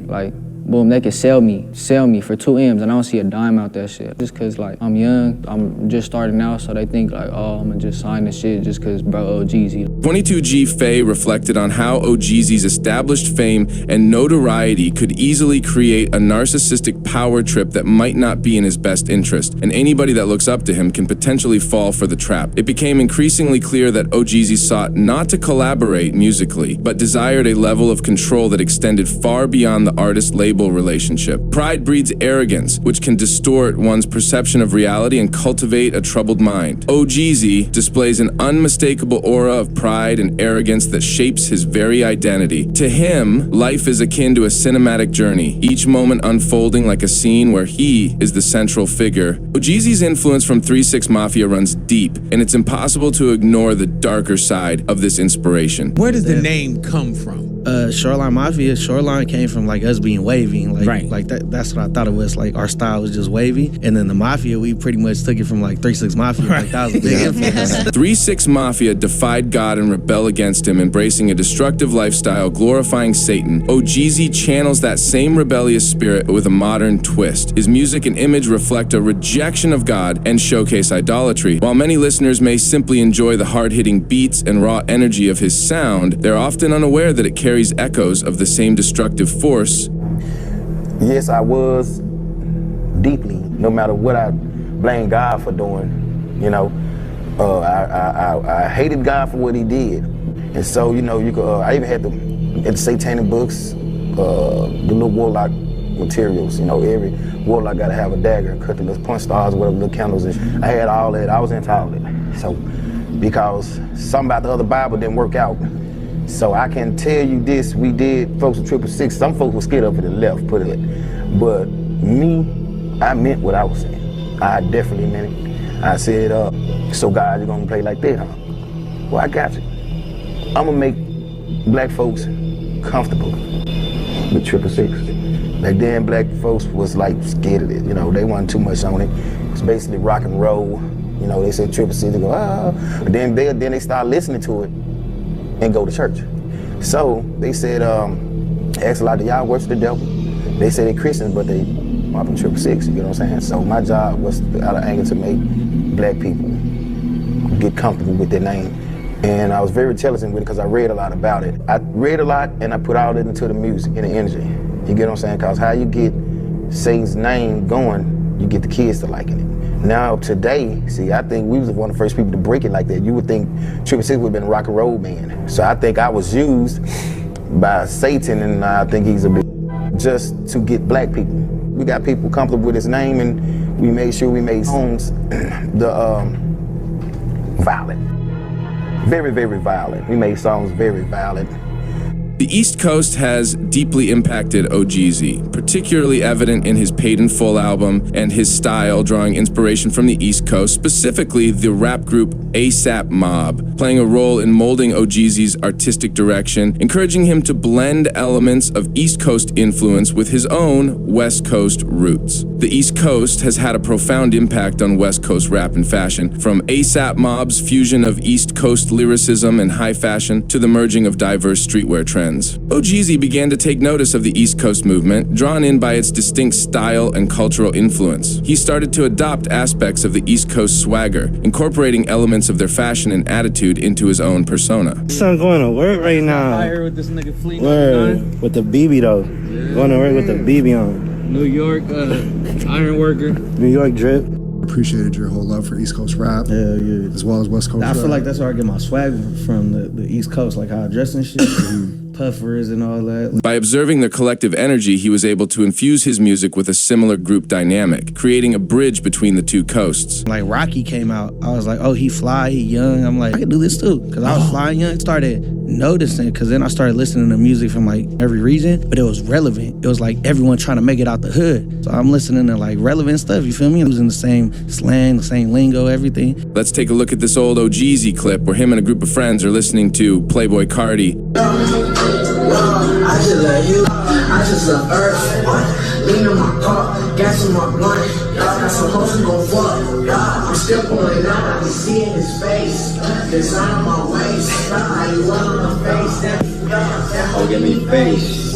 like, boom, they could sell me for 2 M's, and I don't see a dime out that shit. Just cause like I'm young, I'm just starting out, so they think like, oh, I'm gonna just sign this shit just cause bro OGZ. 22G Faye reflected on how OGZ's established fame and notoriety could easily create a narcissistic power trip that might not be in his best interest, and anybody that looks up to him can potentially fall for the trap. It became increasingly clear that OGZ sought not to collaborate musically, but desired a level of control that extended far beyond the artist label unstable relationship. Pride breeds arrogance, which can distort one's perception of reality and cultivate a troubled mind. OGZ displays an unmistakable aura of pride and arrogance that shapes his very identity. To him, life is akin to a cinematic journey, each moment unfolding like a scene where he is the central figure. OGZ's influence from 3 6 Mafia runs deep, and it's impossible to ignore the darker side of this inspiration. Where does the name come from? Shoreline Mafia. Shoreline came from like us being wavy, and like that's what I thought it was. Like our style was just wavy, and then the Mafia, we pretty much took it from like 3 6 Mafia. Like that was a big influence. 3 6 Mafia defied God and rebelled against him, embracing a destructive lifestyle, glorifying Satan. OGZ channels that same rebellious spirit with a modern twist. His music and image reflect a rejection of God and showcase idolatry. While many listeners may simply enjoy the hard-hitting beats and raw energy of his sound, they're often unaware that it carries echoes of the same destructive force. Yes, I was deeply, no matter what I blame God for doing, you know, I hated God for what he did. And so, you know, you could, I even had the satanic books, the little warlock materials, you know, every warlock gotta have a dagger, cut the little punch stars, whatever, little candles. And I had all that, I was into all that. So, because something about the other Bible didn't work out. So I can tell you this, we did, folks with 666, some folks were scared up for the left, put it. But me, I meant what I was saying. I definitely meant it. I said, so God, you're gonna play like that, huh? Well, I got you. I'm gonna make black folks comfortable with 666. Back then, black folks was like scared of it, you know, they wasn't too much on it. It was basically rock and roll. You know, they said 666, they go, ah. But then they start listening to it and go to church. So they said, asked a lot of y'all worship the devil. They say they're Christians, but they mopping 666, you know what I'm saying? So my job was out of anger to make black people get comfortable with their name. And I was very intelligent with it because I read a lot about it. I read a lot and I put all that into the music and the energy. You get what I'm saying? Because how you get Satan's name going, you get the kids to liking it. Now today, see, I think we was one of the first people to break it like that. You would think 666 would have been a rock and roll band. So I think I was used by Satan, and I think he's a bit just to get black people. We got people comfortable with his name, and we made sure we made songs violent. Very, very violent. We made songs very violent. The East Coast has deeply impacted OGZ, particularly evident in his Paid in Full album and his style drawing inspiration from the East Coast, specifically the rap group ASAP Mob, playing a role in molding OGZ's artistic direction, encouraging him to blend elements of East Coast influence with his own West Coast roots. The East Coast has had a profound impact on West Coast rap and fashion, from ASAP Mob's fusion of East Coast lyricism and high fashion to the merging of diverse streetwear trends. OGZ began to take notice of the East Coast movement, drawn in by its distinct style and cultural influence. He started to adopt aspects of the East Coast swagger, incorporating elements of their fashion and attitude into his own persona. Son going to work right now. I heard with this nigga Fleet. Word, with the BB though. Yeah. Going to work with the BB on. New York, iron worker. New York drip. Appreciated your whole love for East Coast rap, yeah, as well as West Coast I rap. feel like that's where I get my swag from, the East Coast, like how I dress and shit. Puffers and all that. By observing their collective energy, he was able to infuse his music with a similar group dynamic, creating a bridge between the two coasts. Like Rocky came out, I was like, oh, he fly, he young. I'm like, I can do this too. Cause I was flying young, started noticing, cause then I started listening to music from like every region, but it was relevant. It was like everyone trying to make it out the hood. So I'm listening to like relevant stuff, you feel me? Using the same slang, the same lingo, everything. Let's take a look at this old OGZ clip where him and a group of friends are listening to Playboy Cardi. I just love you, I just love Earth. Lean in my car, gas in my blunt. Got some hoes who gon' fuck. I'm still pulling out, I can see in his face. Design on my waist, how you want on my face. That give me face.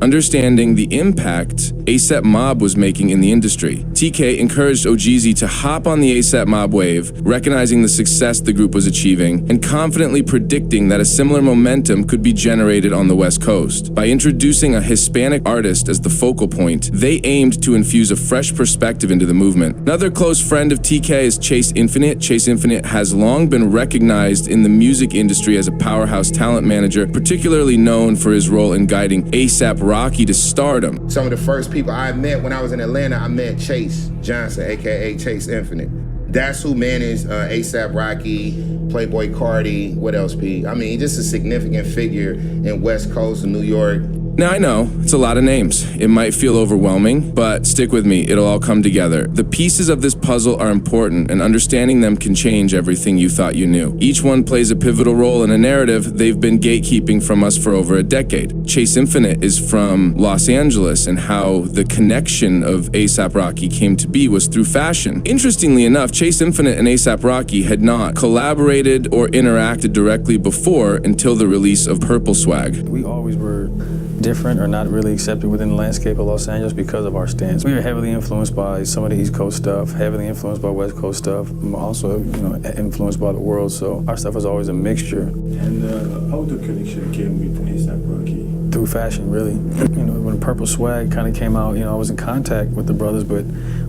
Understanding the impact ASAP Mob was making in the industry, TK encouraged OGZ to hop on the ASAP Mob wave, recognizing the success the group was achieving, and confidently predicting that a similar momentum could be generated on the West Coast. By introducing a Hispanic artist as the focal point, they aimed to infuse a fresh perspective into the movement. Another close friend of TK is Chase Infinite. Chase Infinite has long been recognized in the music industry as a powerhouse talent manager, particularly known for his role in guiding ASAP Rocky Rocky to stardom. Some of the first people I met when I was in Atlanta, I met Chase Johnson, aka Chase Infinite. That's who managed A$AP Rocky, Playboy Cardi, what else, P? I mean, just a significant figure in West Coast of New York. Now, I know, it's a lot of names. It might feel overwhelming, but stick with me, it'll all come together. The pieces of this puzzle are important, and understanding them can change everything you thought you knew. Each one plays a pivotal role in a narrative they've been gatekeeping from us for over a decade. Chase Infinite is from Los Angeles, and how the connection of A$AP Rocky came to be was through fashion. Interestingly enough, Chase Infinite and A$AP Rocky had not collaborated or interacted directly before until the release of Purple Swag. We always were different or not really accepted within the landscape of Los Angeles because of our stance. We were heavily influenced by some of the East Coast stuff, heavily influenced by West Coast stuff, also, influenced by the world, so our stuff was always a mixture. And how the connection came with A$AP Rocky? Through fashion, really. When Purple Swag kind of came out, I was in contact with the brothers, but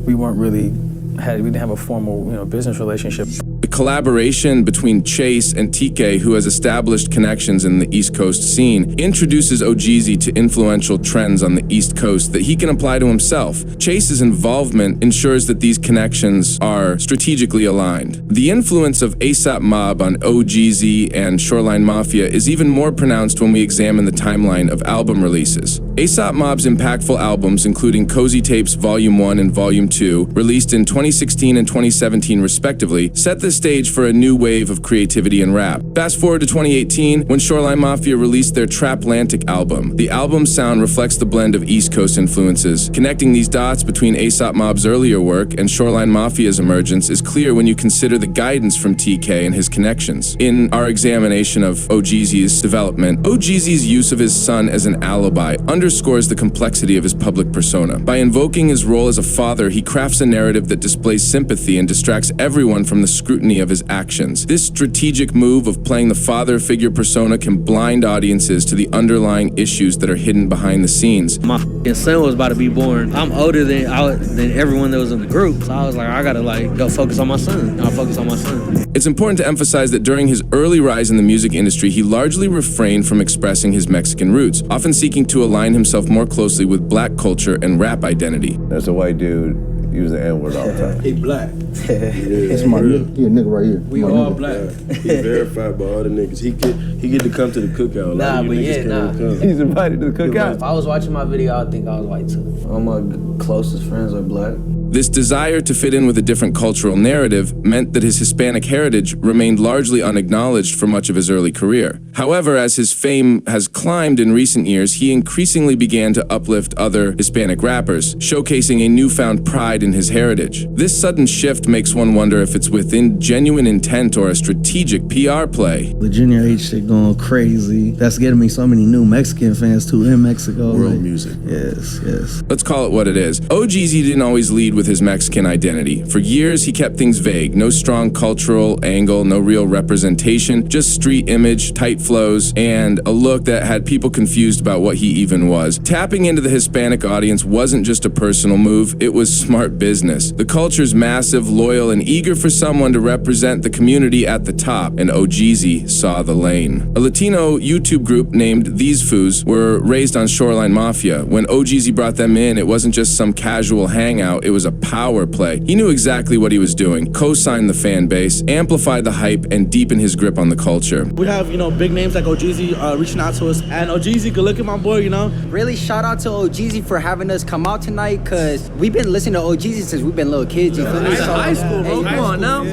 we didn't have a formal, business relationship. The collaboration between Chase and TK, who has established connections in the East Coast scene, introduces OGZ to influential trends on the East Coast that he can apply to himself. Chase's involvement ensures that these connections are strategically aligned. The influence of A$AP Mob on OGZ and Shoreline Mafia is even more pronounced when we examine the timeline of album releases. A$AP Mob's impactful albums, including Cozy Tapes Volume 1 and Volume 2, released in 2016 and 2017 respectively, set the stage for a new wave of creativity in rap. Fast forward to 2018, when Shoreline Mafia released their Traplantic album. The album's sound reflects the blend of East Coast influences. Connecting these dots between A$AP Mob's earlier work and Shoreline Mafia's emergence is clear when you consider the guidance from TK and his connections. In our examination of OGZ's development, OGZ's use of his son as an alibi underscores the complexity of his public persona. By invoking his role as a father, he crafts a narrative that displays sympathy and distracts everyone from the scrutiny of his actions. This strategic move of playing the father figure persona can blind audiences to the underlying issues that are hidden behind the scenes. My son was about to be born. I'm older than everyone that was in the group, so I was like, I gotta go focus on my son. I'll focus on my son. It's important to emphasize that during his early rise in the music industry, he largely refrained from expressing his Mexican roots, often seeking to align himself more closely with black culture and rap identity. That's a white dude. Use the N-word all the time. He black. That's my nigga. He a nigga right here. We all black. He verified by all the niggas. He get to come to the cookout. He's invited to the cookout. If I was watching my video, I would think I was white too. All my closest friends are black. This desire to fit in with a different cultural narrative meant that his Hispanic heritage remained largely unacknowledged for much of his early career. However, as his fame has climbed in recent years, he increasingly began to uplift other Hispanic rappers, showcasing a newfound pride in his heritage. This sudden shift makes one wonder if it's within genuine intent or a strategic PR play. The Junior H shit going crazy. That's getting me so many new Mexican fans too in Mexico. World music. Yes, yes. Let's call it what it is. OGZ didn't always lead with his Mexican identity. For years, he kept things vague. No strong cultural angle, no real representation, just street image, tight flows, and a look that had people confused about what he even was. Tapping into the Hispanic audience wasn't just a personal move, it was smart business. The culture's massive, loyal, and eager for someone to represent the community at the top, and OGZ saw the lane. A Latino YouTube group named These Foos were raised on Shoreline Mafia. When OGZ brought them in, it wasn't just some casual hangout, it was a power play. He knew exactly what he was doing, co-signed the fan base, amplified the hype, and deepened his grip on the culture. We have, big names like OGZ reaching out to us, and OGZ could look at my boy, Really shout out to OGZ for having us come out tonight, cause we've been listening to OGZ since we've been little kids, you feel me? High school, bro. Come on now.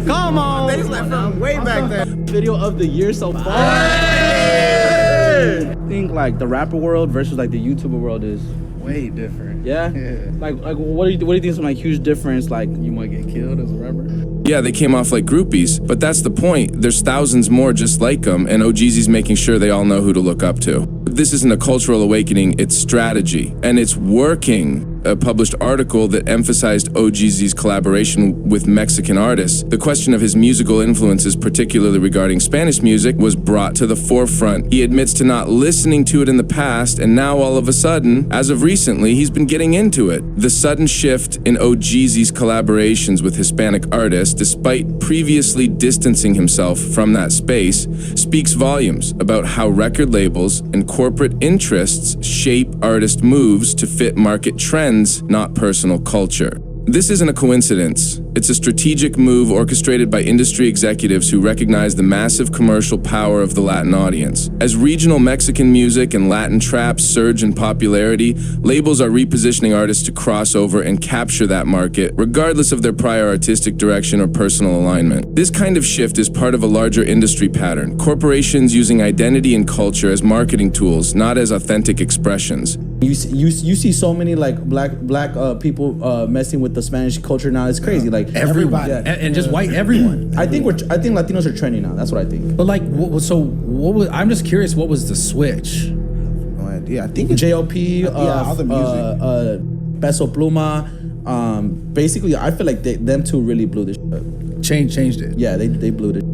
Come on. They like from way back then. Video of the year so far. I think like the rapper world versus like the YouTuber world is way different. Yeah? Like what do you think is some huge difference? Like you might get killed as a rapper? Yeah, they came off like groupies, but that's the point. There's thousands more just like them, and OGZ's making sure they all know who to look up to. This isn't a cultural awakening, it's strategy, and it's working. a published article that emphasized OGZ's collaboration with Mexican artists, the question of his musical influences, particularly regarding Spanish music, was brought to the forefront. He admits to not listening to it in the past, and now all of a sudden, as of recently, he's been getting into it. The sudden shift in OGZ's collaborations with Hispanic artists, despite previously distancing himself from that space, speaks volumes about how record labels and corporate interests shape artist moves to fit market trends, not personal culture. This isn't a coincidence. It's a strategic move orchestrated by industry executives who recognize the massive commercial power of the Latin audience. As regional Mexican music and Latin trap surge in popularity, labels are repositioning artists to cross over and capture that market, regardless of their prior artistic direction or personal alignment. This kind of shift is part of a larger industry pattern, corporations using identity and culture as marketing tools, not as authentic expressions. You see so many like black people messing with the Spanish culture now. It's crazy. Like everybody and just white everyone. I think Latinos are trending now. That's what I think. But like, what was? I'm just curious. What was the switch? No idea. I think it's J.O.P. all the music. Peso Pluma. Basically, I feel like them two really blew this shit up. Changed it. Yeah, they blew it.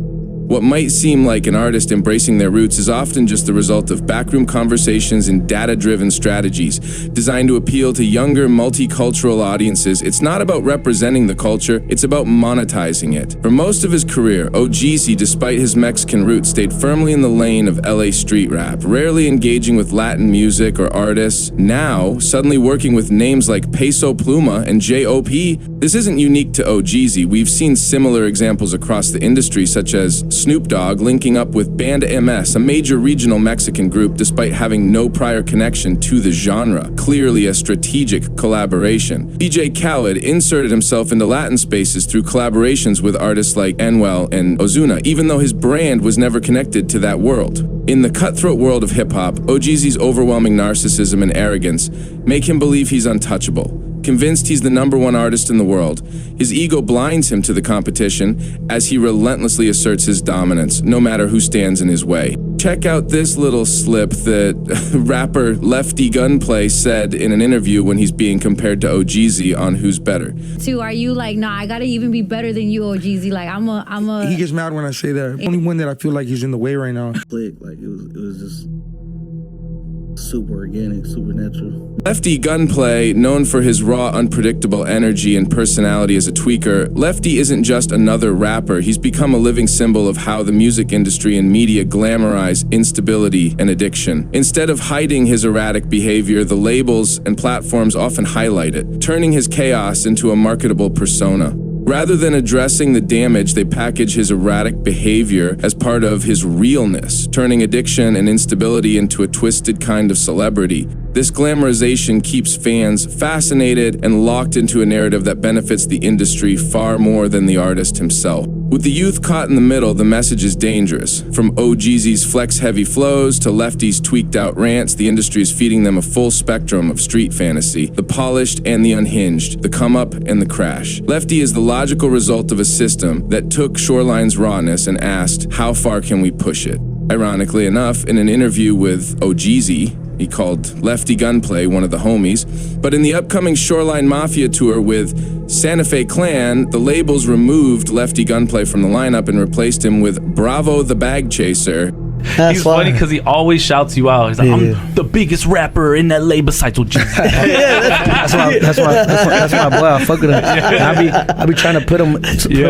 What might seem like an artist embracing their roots is often just the result of backroom conversations and data-driven strategies designed to appeal to younger, multicultural audiences. It's not about representing the culture, it's about monetizing it. For most of his career, OGZ, despite his Mexican roots, stayed firmly in the lane of LA street rap, rarely engaging with Latin music or artists. Now, suddenly working with names like Peso Pluma and J.O.P., this isn't unique to OGZ. We've seen similar examples across the industry, such as Snoop Dogg linking up with Band MS, a major regional Mexican group, despite having no prior connection to the genre. Clearly a strategic collaboration. DJ Khaled inserted himself into Latin spaces through collaborations with artists like Anuel and Ozuna, even though his brand was never connected to that world. In the cutthroat world of hip-hop, OGZ's overwhelming narcissism and arrogance make him believe he's untouchable. Convinced he's the #1 artist in the world, his ego blinds him to the competition as he relentlessly asserts his dominance, no matter who stands in his way. Check out this little slip that rapper Lefty Gunplay said in an interview when he's being compared to OGZ on Who's Better. Are you like, nah, I gotta even be better than you, OGZ? Like, I'm a. He gets mad when I say that. Only one that I feel like he's in the way right now. Like it was just super organic, super natural. Lefty Gunplay, known for his raw, unpredictable energy and personality as a tweaker, Lefty isn't just another rapper. He's become a living symbol of how the music industry and media glamorize instability and addiction. Instead of hiding his erratic behavior, the labels and platforms often highlight it, turning his chaos into a marketable persona. Rather than addressing the damage, they package his erratic behavior as part of his realness, turning addiction and instability into a twisted kind of celebrity. This glamorization keeps fans fascinated and locked into a narrative that benefits the industry far more than the artist himself. With the youth caught in the middle, the message is dangerous. From OGZ's flex-heavy flows to Lefty's tweaked-out rants, the industry is feeding them a full spectrum of street fantasy, the polished and the unhinged, the come-up and the crash. Lefty is the logical result of a system that took Shoreline's rawness and asked, how far can we push it? Ironically enough, in an interview with OGZ, he called Lefty Gunplay one of the homies. But in the upcoming Shoreline Mafia tour with Santa Fe Clan, the labels removed Lefty Gunplay from the lineup and replaced him with Bravo the Bag Chaser. He's funny because he always shouts you out. He's like, I'm the biggest rapper in that label besides OG. That's my boy. I fuck with him. I be trying to put him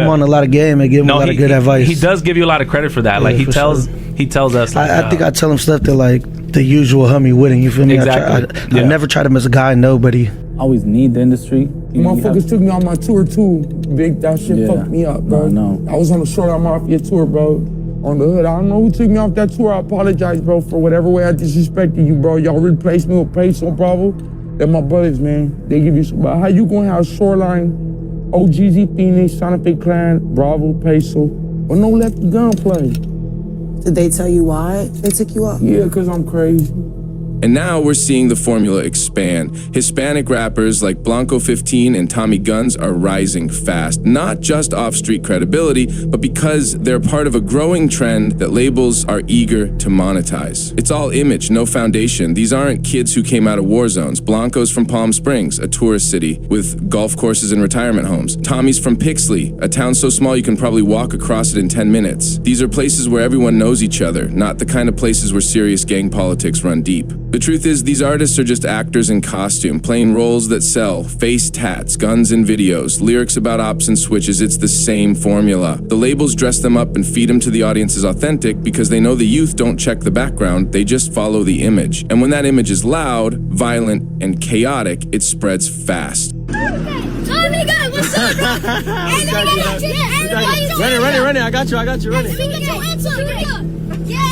on a lot of game and give him a lot of good advice. He does give you a lot of credit for that. Like he tells us. Like, I think I tell him stuff that like the usual homie wouldn't. You feel me? Exactly. I never try to miss a guy. Nobody. Always need the industry. Motherfuckers took me on my tour too. Big, that shit fucked me up, bro. I was on the Shoreline Mafia tour, bro. On the hood. I don't know who took me off that tour. I apologize, bro, for whatever way I disrespected you, bro. Y'all replaced me with Peso, Bravo. They're my brothers, man. They give you some. But how you gonna have Shoreline, OGZ, Phoenix, Santa Fe Clan, Bravo, Peso, or no Lefty Gunplay? Did they tell you why they took you off? Yeah, because I'm crazy. And now we're seeing the formula expand. Hispanic rappers like Blanco 15 and Tommy Guns are rising fast, not just off street credibility, but because they're part of a growing trend that labels are eager to monetize. It's all image, no foundation. These aren't kids who came out of war zones. Blanco's from Palm Springs, a tourist city with golf courses and retirement homes. Tommy's from Pixley, a town so small you can probably walk across it in 10 minutes. These are places where everyone knows each other, not the kind of places where serious gang politics run deep. The truth is, these artists are just actors in costume, playing roles that sell, face tats, guns and videos, lyrics about ops and switches. It's the same formula. The labels dress them up and feed them to the audience as authentic because they know the youth don't check the background, they just follow the image. And when that image is loud, violent, and chaotic, it spreads fast. Tommy Gun, what's up, bro? Hey, let me get you. Run it. I got you, run it. Let me get your answer. Yeah!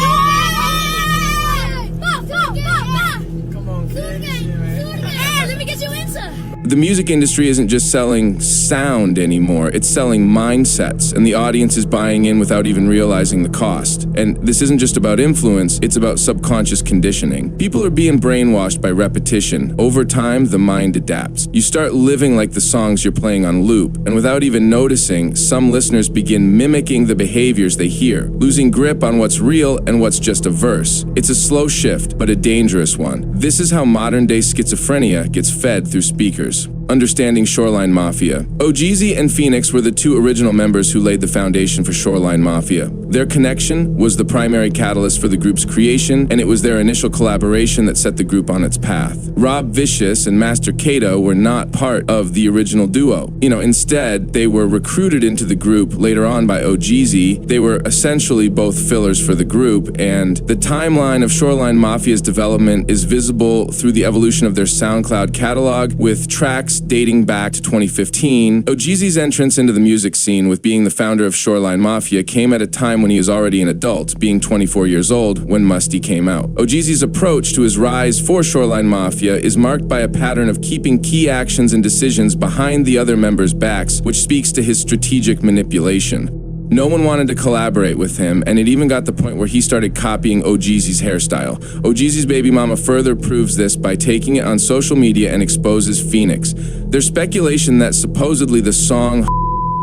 Come on, man. Hey, let me get your answer. The music industry isn't just selling sound anymore, it's selling mindsets, and the audience is buying in without even realizing the cost. And this isn't just about influence, it's about subconscious conditioning. People are being brainwashed by repetition. Over time, the mind adapts. You start living like the songs you're playing on loop, and without even noticing, some listeners begin mimicking the behaviors they hear, losing grip on what's real and what's just a verse. It's a slow shift, but a dangerous one. This is how modern-day schizophrenia gets fed through speakers. Understanding Shoreline Mafia. OGZ and Phoenix were the two original members who laid the foundation for Shoreline Mafia. Their connection was the primary catalyst for the group's creation, and it was their initial collaboration that set the group on its path. Rob Vicious and Master Kato were not part of the original duo. Instead, they were recruited into the group later on by OGZ. They were essentially both fillers for the group, and the timeline of Shoreline Mafia's development is visible through the evolution of their SoundCloud catalog, with tracks dating back to 2015. OGZ's entrance into the music scene with being the founder of Shoreline Mafia came at a time when he was already an adult, being 24 years old when Musty came out. OGZ's approach to his rise for Shoreline Mafia is marked by a pattern of keeping key actions and decisions behind the other members' backs, which speaks to his strategic manipulation. No one wanted to collaborate with him, and it even got the point where he started copying OGZ's hairstyle. OGZ's baby mama further proves this by taking it on social media and exposes Phoenix. There's speculation that supposedly the song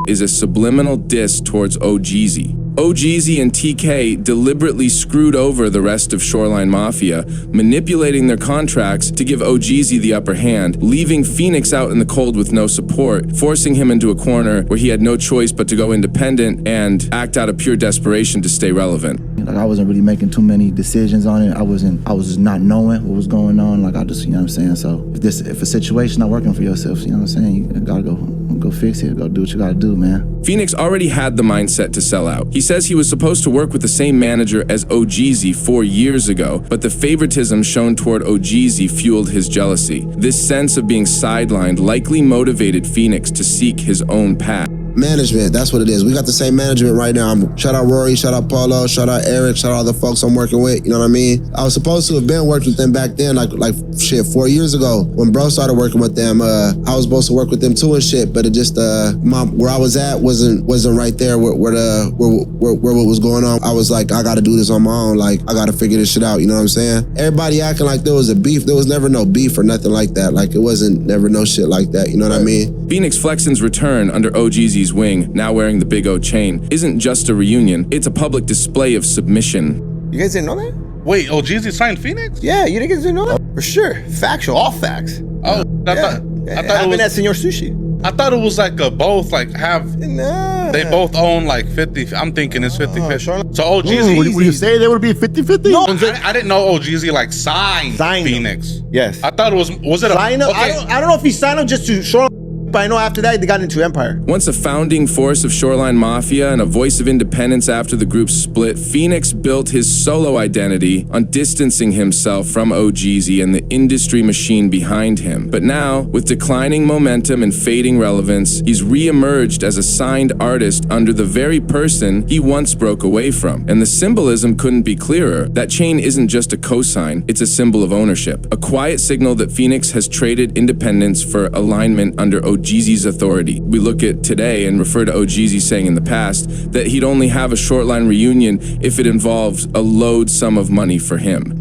is a subliminal diss towards OGZ. OGZ and TK deliberately screwed over the rest of Shoreline Mafia, manipulating their contracts to give OGZ the upper hand, leaving Phoenix out in the cold with no support, forcing him into a corner where he had no choice but to go independent and act out of pure desperation to stay relevant. Like, I wasn't really making too many decisions on it. I was just not knowing what was going on. Like, I just, what I'm saying? So if a situation not working for yourself, what I'm saying? You gotta go fix it, go do what you gotta do, man. Phoenix already had the mindset to sell out. He says he was supposed to work with the same manager as OGZ 4 years ago, but the favoritism shown toward OGZ fueled his jealousy. This sense of being sidelined likely motivated Phoenix to seek his own path. Management, that's what it is. We got the same management right now. Shout out Rory, shout out Paulo, shout out Eric, shout out all the folks I'm working with, you know what I mean? I was supposed to have been working with them back then, like 4 years ago. When bro started working with them, I was supposed to work with them too and shit, but it just, where I was at wasn't right there where what was going on. I was like, I gotta do this on my own, like, I gotta figure this shit out, you know what I'm saying? Everybody acting like there was a beef. There was never no beef or nothing like that. Like, it wasn't never no shit like that, you know what I mean? Phoenix Flexen's return under OGZ's wing, now wearing the Big O chain, isn't just a reunion, it's a public display of submission. You guys didn't know that? Wait, OGZ signed Phoenix? Yeah, you guys didn't know that? For sure. Factual, all facts. Oh, I thought it was at Senor Sushi. I thought it was like both, like they both own like 50. I'm thinking it's 50-50. So OGZ. Would you say they would be 50-50? No, I didn't know OGZ like signed Phoenix. Yes. I thought it was it a sign up? Okay. I don't know if he signed him just to show. But I know after that, they got into Empire. Once a founding force of Shoreline Mafia and a voice of independence after the group split, Phoenix built his solo identity on distancing himself from OGZ and the industry machine behind him. But now, with declining momentum and fading relevance, he's re-emerged as a signed artist under the very person he once broke away from. And the symbolism couldn't be clearer. That chain isn't just a cosign, it's a symbol of ownership. A quiet signal that Phoenix has traded independence for alignment under OGZ's authority. We look at today and refer to OGZ saying in the past that he'd only have a Shoreline reunion if it involved a load sum of money for him.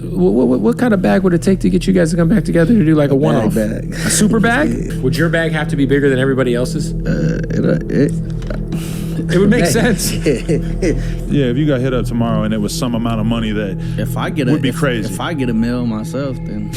What kind of bag would it take to get you guys to come back together to do like a one-off? Bag. A super bag? Would your bag have to be bigger than everybody else's? It would make sense. Yeah, if you got hit up tomorrow and it was some amount of money that would be crazy. If I get a meal myself, then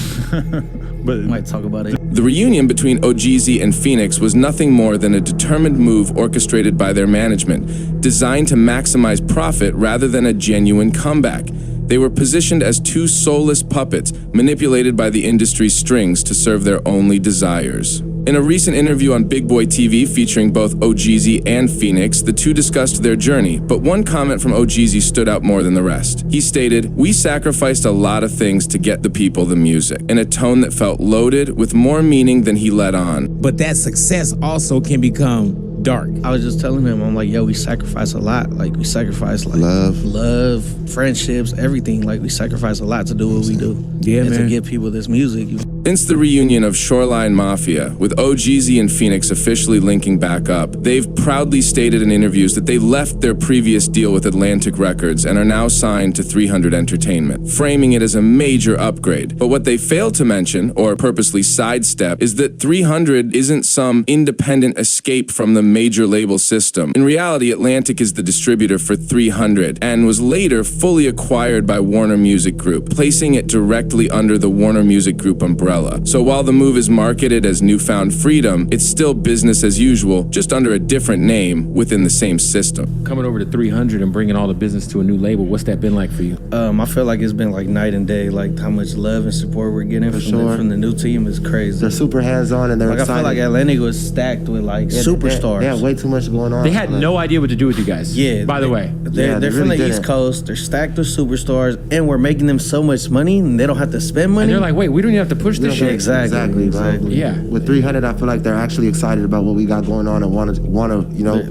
but might talk about it. The reunion between OGZ and Phoenix was nothing more than a determined move orchestrated by their management, designed to maximize profit rather than a genuine comeback. They were positioned as two soulless puppets, manipulated by the industry's strings to serve their only desires. In a recent interview on Big Boy TV featuring both OGZ and Phoenix, the two discussed their journey, but one comment from OGZ stood out more than the rest. He stated, "We sacrificed a lot of things to get the people the music," in a tone that felt loaded with more meaning than he let on. But that success also can become dark. I was just telling him, I'm like, yo, we sacrifice a lot. Like, we sacrifice like love, friendships, everything. Like, we sacrifice a lot to do what we do. Yeah, and man. to give people this music. Since the reunion of Shoreline Mafia, with OGZ and Phoenix officially linking back up, they've proudly stated in interviews that they left their previous deal with Atlantic Records and are now signed to 300 Entertainment, framing it as a major upgrade. But what they failed to mention, or purposely sidestep, is that 300 isn't some independent escape from the major label system. In reality, Atlantic is the distributor for 300 and was later fully acquired by Warner Music Group, placing it directly under the Warner Music Group umbrella. So while the move is marketed as newfound freedom, it's still business as usual, just under a different name within the same system. Coming over to 300 and bringing all the business to a new label, what's that been like for you? I feel like it's been like night and day. Like how much love and support we're getting from the new team is crazy. They're super hands-on and they're like, excited. I feel like Atlantic was stacked with like superstars. They have way too much going on. They had no idea what to do with you guys. Yeah. By the way. They're from the East Coast. They're stacked with superstars, and we're making them so much money, and they don't have to spend money. And they're like, wait, we don't even have to push this shit. Exactly. Yeah. With 300, I feel like they're actually excited about what we got going on and want to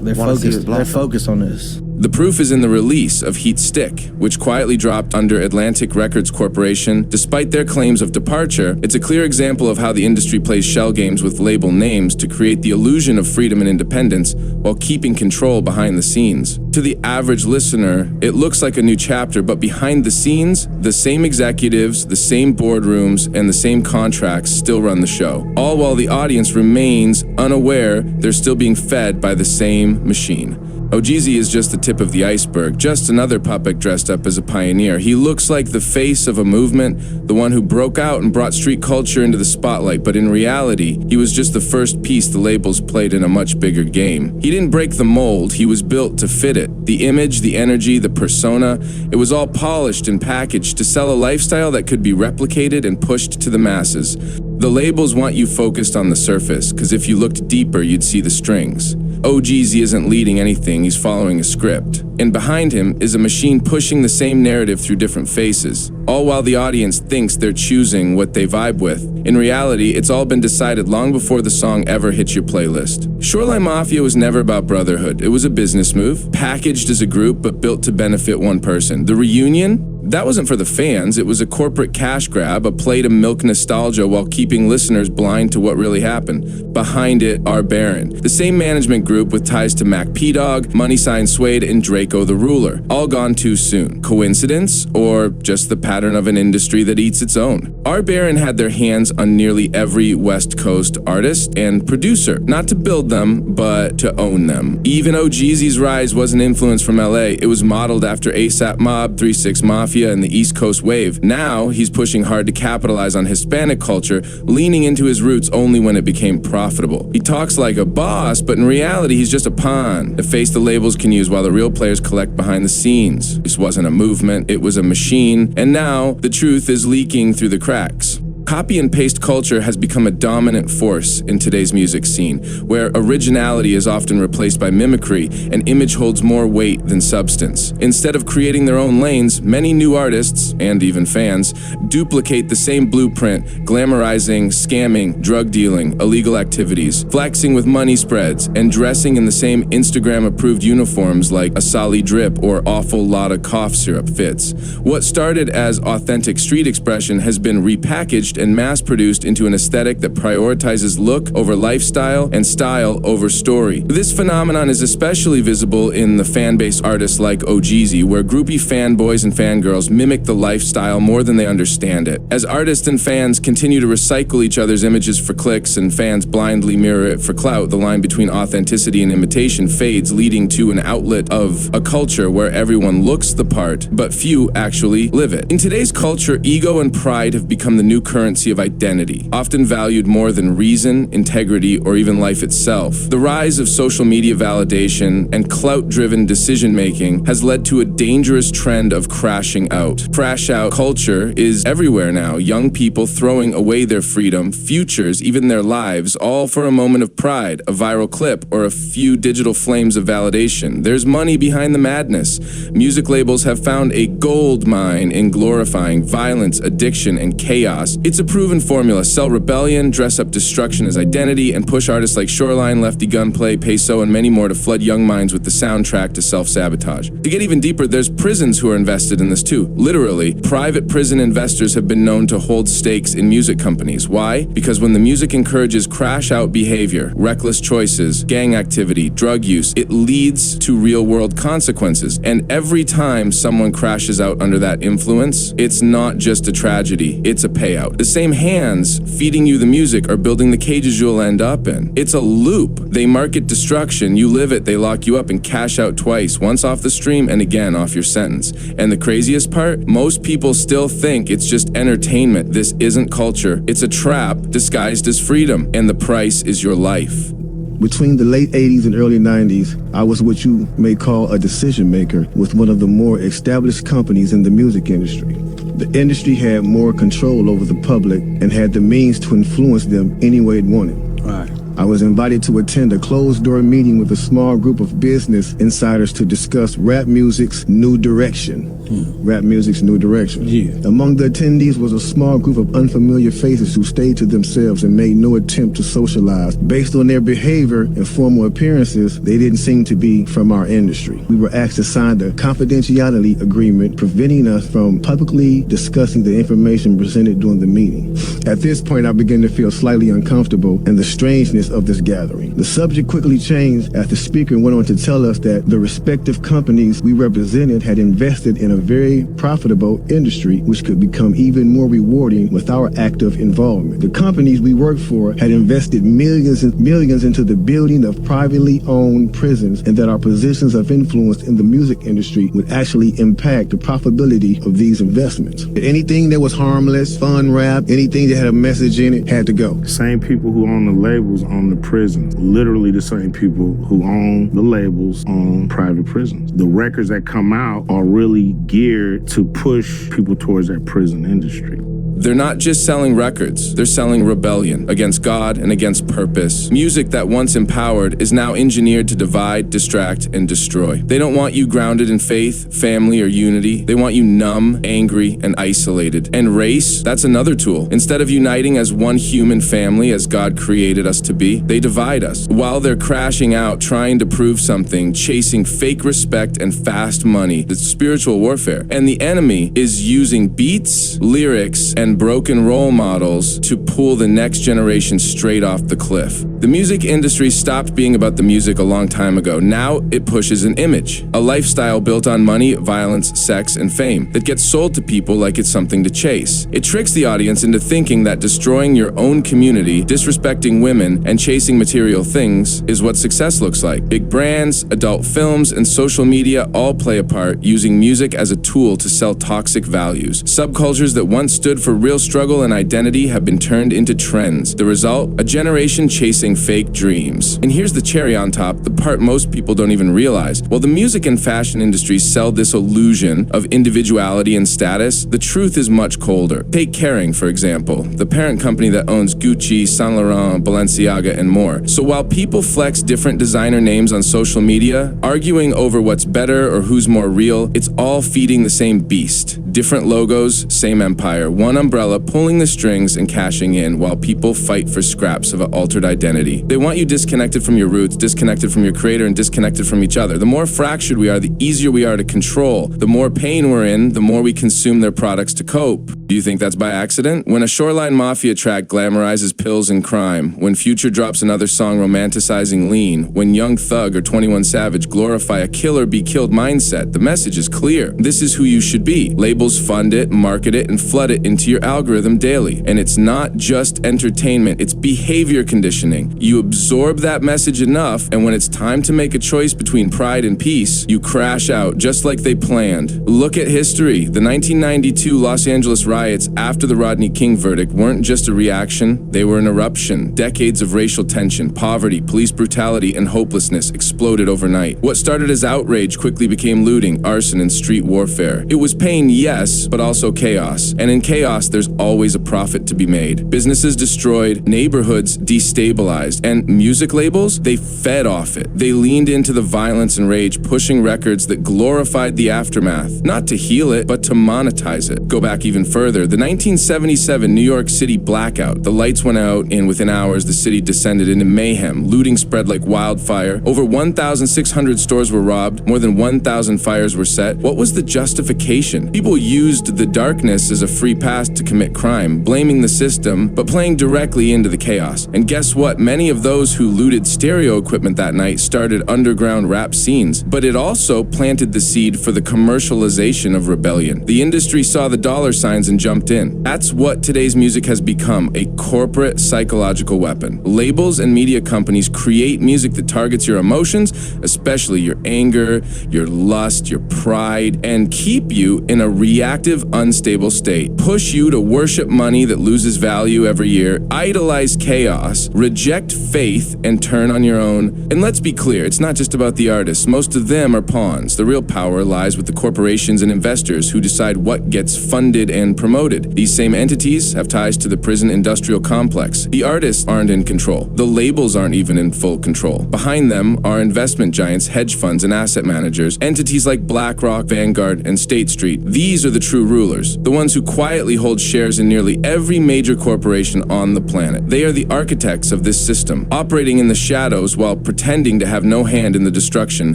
they're focused. They're focused on this. The proof is in the release of Heat Stick, which quietly dropped under Atlantic Records Corporation. Despite their claims of departure, it's a clear example of how the industry plays shell games with label names to create the illusion of freedom and independence while keeping control behind the scenes. To the average listener, it looks like a new chapter, but behind the scenes, the same executives, the same boardrooms, and the same contracts still run the show. All while the audience remains unaware they're still being fed by the same machine. OGZ is just the tip of the iceberg, just another puppet dressed up as a pioneer. He looks like the face of a movement, the one who broke out and brought street culture into the spotlight, but in reality, he was just the first piece the labels played in a much bigger game. He didn't break the mold, he was built to fit it. The image, the energy, the persona, it was all polished and packaged to sell a lifestyle that could be replicated and pushed to the masses. The labels want you focused on the surface, because if you looked deeper, you'd see the strings. OGZ isn't leading anything, he's following a script. And behind him is a machine pushing the same narrative through different faces, all while the audience thinks they're choosing what they vibe with. In reality, it's all been decided long before the song ever hits your playlist. Shoreline Mafia was never about brotherhood. It was a business move, packaged as a group but built to benefit one person. The reunion? That wasn't for the fans, it was a corporate cash grab, a play to milk nostalgia while keeping listeners blind to what really happened. Behind it are Baron, the same management group with ties to Mac P-Dog, Money Sign Suede, and Draco the Ruler, all gone too soon. Coincidence? Or just the pattern of an industry that eats its own? Our Baron had their hands on nearly every West Coast artist and producer, not to build them, but to own them. Even OGZ's rise wasn't influenced from LA, it was modeled after ASAP Mob, 3 6 Mafia, and the East Coast wave. Now, he's pushing hard to capitalize on Hispanic culture, leaning into his roots only when it became profitable. He talks like a boss, but in reality, he's just a pawn, a face the labels can use while the real players collect behind the scenes. This wasn't a movement, it was a machine, and now the truth is leaking through the cracks. Copy and paste culture has become a dominant force in today's music scene, where originality is often replaced by mimicry and image holds more weight than substance. Instead of creating their own lanes, many new artists, and even fans, duplicate the same blueprint, glamorizing, scamming, drug dealing, illegal activities, flexing with money spreads, and dressing in the same Instagram-approved uniforms like a Sally drip or awful lot of cough syrup fits. What started as authentic street expression has been repackaged polished and mass-produced into an aesthetic that prioritizes look over lifestyle and style over story. This phenomenon is especially visible in the fan-based artists like OGZ, where groupie fanboys and fangirls mimic the lifestyle more than they understand it. As artists and fans continue to recycle each other's images for clicks and fans blindly mirror it for clout, the line between authenticity and imitation fades, leading to an outlet of a culture where everyone looks the part, but few actually live it. In today's culture, ego and pride have become the new currency of identity, often valued more than reason, integrity, or even life itself. The rise of social media validation and clout-driven decision-making has led to a dangerous trend of crashing out. Crash out culture is everywhere now. Young people throwing away their freedom, futures, even their lives, all for a moment of pride, a viral clip, or a few digital flames of validation. There's money behind the madness. Music labels have found a gold mine in glorifying violence, addiction, and chaos. It's a proven formula. Sell rebellion, dress up destruction as identity, and push artists like Shoreline, Lefty Gunplay, Peso, and many more to flood young minds with the soundtrack to self-sabotage. To get even deeper, there's prisons who are invested in this too. Literally, private prison investors have been known to hold stakes in music companies. Why? Because when the music encourages crash-out behavior, reckless choices, gang activity, drug use, it leads to real-world consequences. And every time someone crashes out under that influence, it's not just a tragedy, it's a payout. The same hands feeding you the music are building the cages you'll end up in. It's a loop. They market destruction, you live it, they lock you up and cash out twice, once off the stream and again off your sentence. And the craziest part, most people still think it's just entertainment. This isn't culture. It's a trap disguised as freedom, and the price is your life. Between the late 80s and early 90s, I was what you may call a decision maker with one of the more established companies in the music industry. The industry had more control over the public and had the means to influence them any way it wanted. Right. I was invited to attend a closed-door meeting with a small group of business insiders to discuss rap music's new direction. Rap music's new direction. Yeah. Among the attendees was a small group of unfamiliar faces who stayed to themselves and made no attempt to socialize. Based on their behavior and formal appearances, they didn't seem to be from our industry. We were asked to sign a confidentiality agreement preventing us from publicly discussing the information presented during the meeting. At this point, I began to feel slightly uncomfortable and the strangeness of this gathering. The subject quickly changed as the speaker went on to tell us that the respective companies we represented had invested in a very profitable industry which could become even more rewarding with our active involvement. The companies we worked for had invested millions and millions into the building of privately owned prisons, and that our positions of influence in the music industry would actually impact the profitability of these investments. Anything that was harmless, fun rap, anything that had a message in it had to go. Same people who own the labels own the prisons. Literally the same people who own the labels own private prisons. The records that come out are really geared to push people towards that prison industry. They're not just selling records, they're selling rebellion against God and against purpose. Music that once empowered is now engineered to divide, distract, and destroy. They don't want you grounded in faith, family, or unity. They want you numb, angry, and isolated. And race, that's another tool. Instead of uniting as one human family as God created us to be, they divide us. While they're crashing out, trying to prove something, chasing fake respect and fast money, it's spiritual warfare. And the enemy is using beats, lyrics, and broken role models to pull the next generation straight off the cliff. The music industry stopped being about the music a long time ago. Now it pushes an image, a lifestyle built on money, violence, sex, and fame that gets sold to people like it's something to chase. It tricks the audience into thinking that destroying your own community, disrespecting women, and chasing material things is what success looks like. Big brands, adult films, and social media all play a part, using music as a tool to sell toxic values. Subcultures that once stood for real struggle and identity have been turned into trends. The result? A generation chasing fake dreams. And here's the cherry on top, the part most people don't even realize. While the music and fashion industries sell this illusion of individuality and status, the truth is much colder. Take Kering, for example, the parent company that owns Gucci, Saint Laurent, Balenciaga, and more. So while people flex different designer names on social media, arguing over what's better or who's more real, it's all feeding the same beast. Different logos, same empire. One umbrella, pulling the strings and cashing in while people fight for scraps of an altered identity. They want you disconnected from your roots, disconnected from your creator, and disconnected from each other. The more fractured we are, the easier we are to control. The more pain we're in, the more we consume their products to cope. Do you think that's by accident? When a Shoreline Mafia track glamorizes pills and crime, when Future drops another song romanticizing lean, when Young Thug or 21 Savage glorify a kill or be killed mindset, the message is clear. This is who you should be. Labels fund it, market it, and flood it into your algorithm daily. And it's not just entertainment, it's behavior conditioning. You absorb that message enough, and when it's time to make a choice between pride and peace, you crash out just like they planned. Look at history. The 1992 Los Angeles riots after the Rodney King verdict weren't just a reaction, they were an eruption. Decades of racial tension, poverty, police brutality, and hopelessness exploded overnight. What started as outrage quickly became looting, arson, and street warfare. It was pain, yes, but also chaos. And in chaos, there's always a profit to be made. Businesses destroyed, neighborhoods destabilized, and music labels, they fed off it. They leaned into the violence and rage, pushing records that glorified the aftermath, not to heal it, but to monetize it. Go back even further, the 1977 New York City blackout. The lights went out, and within hours, the city descended into mayhem. Looting spread like wildfire. Over 1,600 stores were robbed. More than 1,000 fires were set. What was the justification? People used the darkness as a free pass to commit crime, blaming the system, but playing directly into the chaos. And guess what? Many of those who looted stereo equipment that night started underground rap scenes, but it also planted the seed for the commercialization of rebellion. The industry saw the dollar signs and jumped in. That's what today's music has become, a corporate psychological weapon. Labels and media companies create music that targets your emotions, especially your anger, your lust, your pride, and keep you in a reactive, unstable state. Push you to worship money that loses value every year, idolize chaos, reject faith, and turn on your own. And let's be clear, it's not just about the artists. Most of them are pawns. The real power lies with the corporations and investors who decide what gets funded and promoted. These same entities have ties to the prison industrial complex. The artists aren't in control. The labels aren't even in full control. Behind them are investment giants, hedge funds, and asset managers, entities like BlackRock, Vanguard, and State Street. These are the true rulers, the ones who quietly hold shares in nearly every major corporation on the planet. They are the architects of this system, operating in the shadows while pretending to have no hand in the destruction.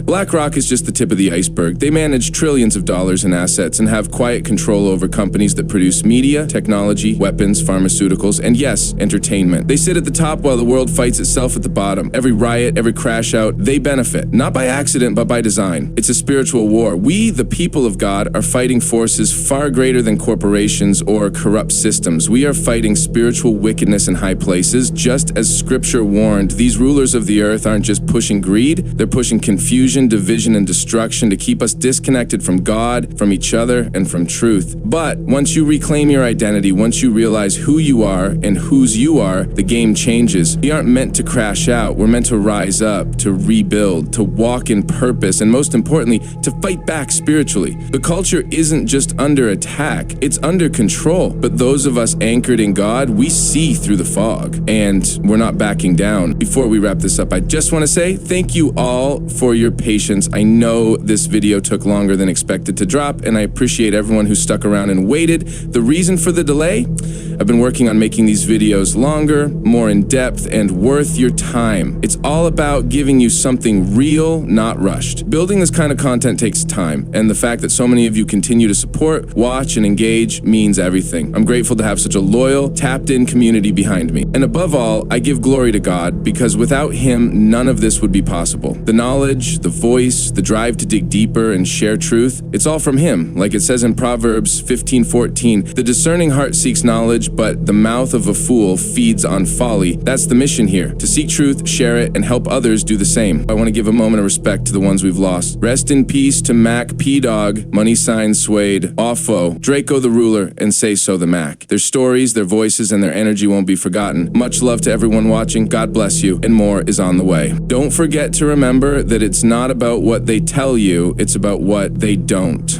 BlackRock is just the tip of the iceberg. They manage trillions of dollars in assets and have quiet control over companies that produce media, technology, weapons, pharmaceuticals, and yes, entertainment. They sit at the top while the world fights itself at the bottom. Every riot, every crash out, they benefit. Not by accident, but by design. It's a spiritual war. We, the people of God, are fighting forces far greater than corporations or corrupt systems. We are fighting spiritual wickedness in high places. Just as scripture warned, these rulers of the earth aren't just pushing greed, they're pushing confusion, division, and destruction to keep us disconnected from God, from each other, and from truth. But once you reclaim your identity, once you realize who you are and whose you are, the game changes. We aren't meant to crash out. We're meant to rise up, to rebuild, to walk in purpose, and most importantly, to fight back spiritually. The culture isn't just under attack, it's under control. But those of us anchored in God, we see through the fog, and we're not backing down. Before we wrap this up, I just want to say thank you all for your patience. I know this video took longer than expected to drop, and I appreciate everyone who stuck around and waited. The reason for the delay? I've been working on making these videos longer, more in depth, and worth your time. It's all about giving you something real, not rushed. Building this kind of content takes time, and the fact that so many of you continue to support, watch, and engage means everything. I'm grateful to have such a loyal, tapped-in community behind me. And above all, I give glory to God, because without Him, none of this would be possible. The knowledge, the voice, the drive to dig deeper and share truth, it's all from Him. Like it says in Proverbs 15:14, the discerning heart seeks knowledge, but the mouth of a fool feeds on folly. That's the mission here, to seek truth, share it, and help others do the same. I want to give a moment of respect to the ones we've lost. Rest in peace to Mac P-Dog, Money Sign Suede, Offo, Draco the Ruler, and Say So the Mac. Their stories, their voices, and their energy won't be forgotten. Much love to everyone watching. God bless you, and more is on the way. Don't forget to remember that it's not about what they tell you, it's about what they don't.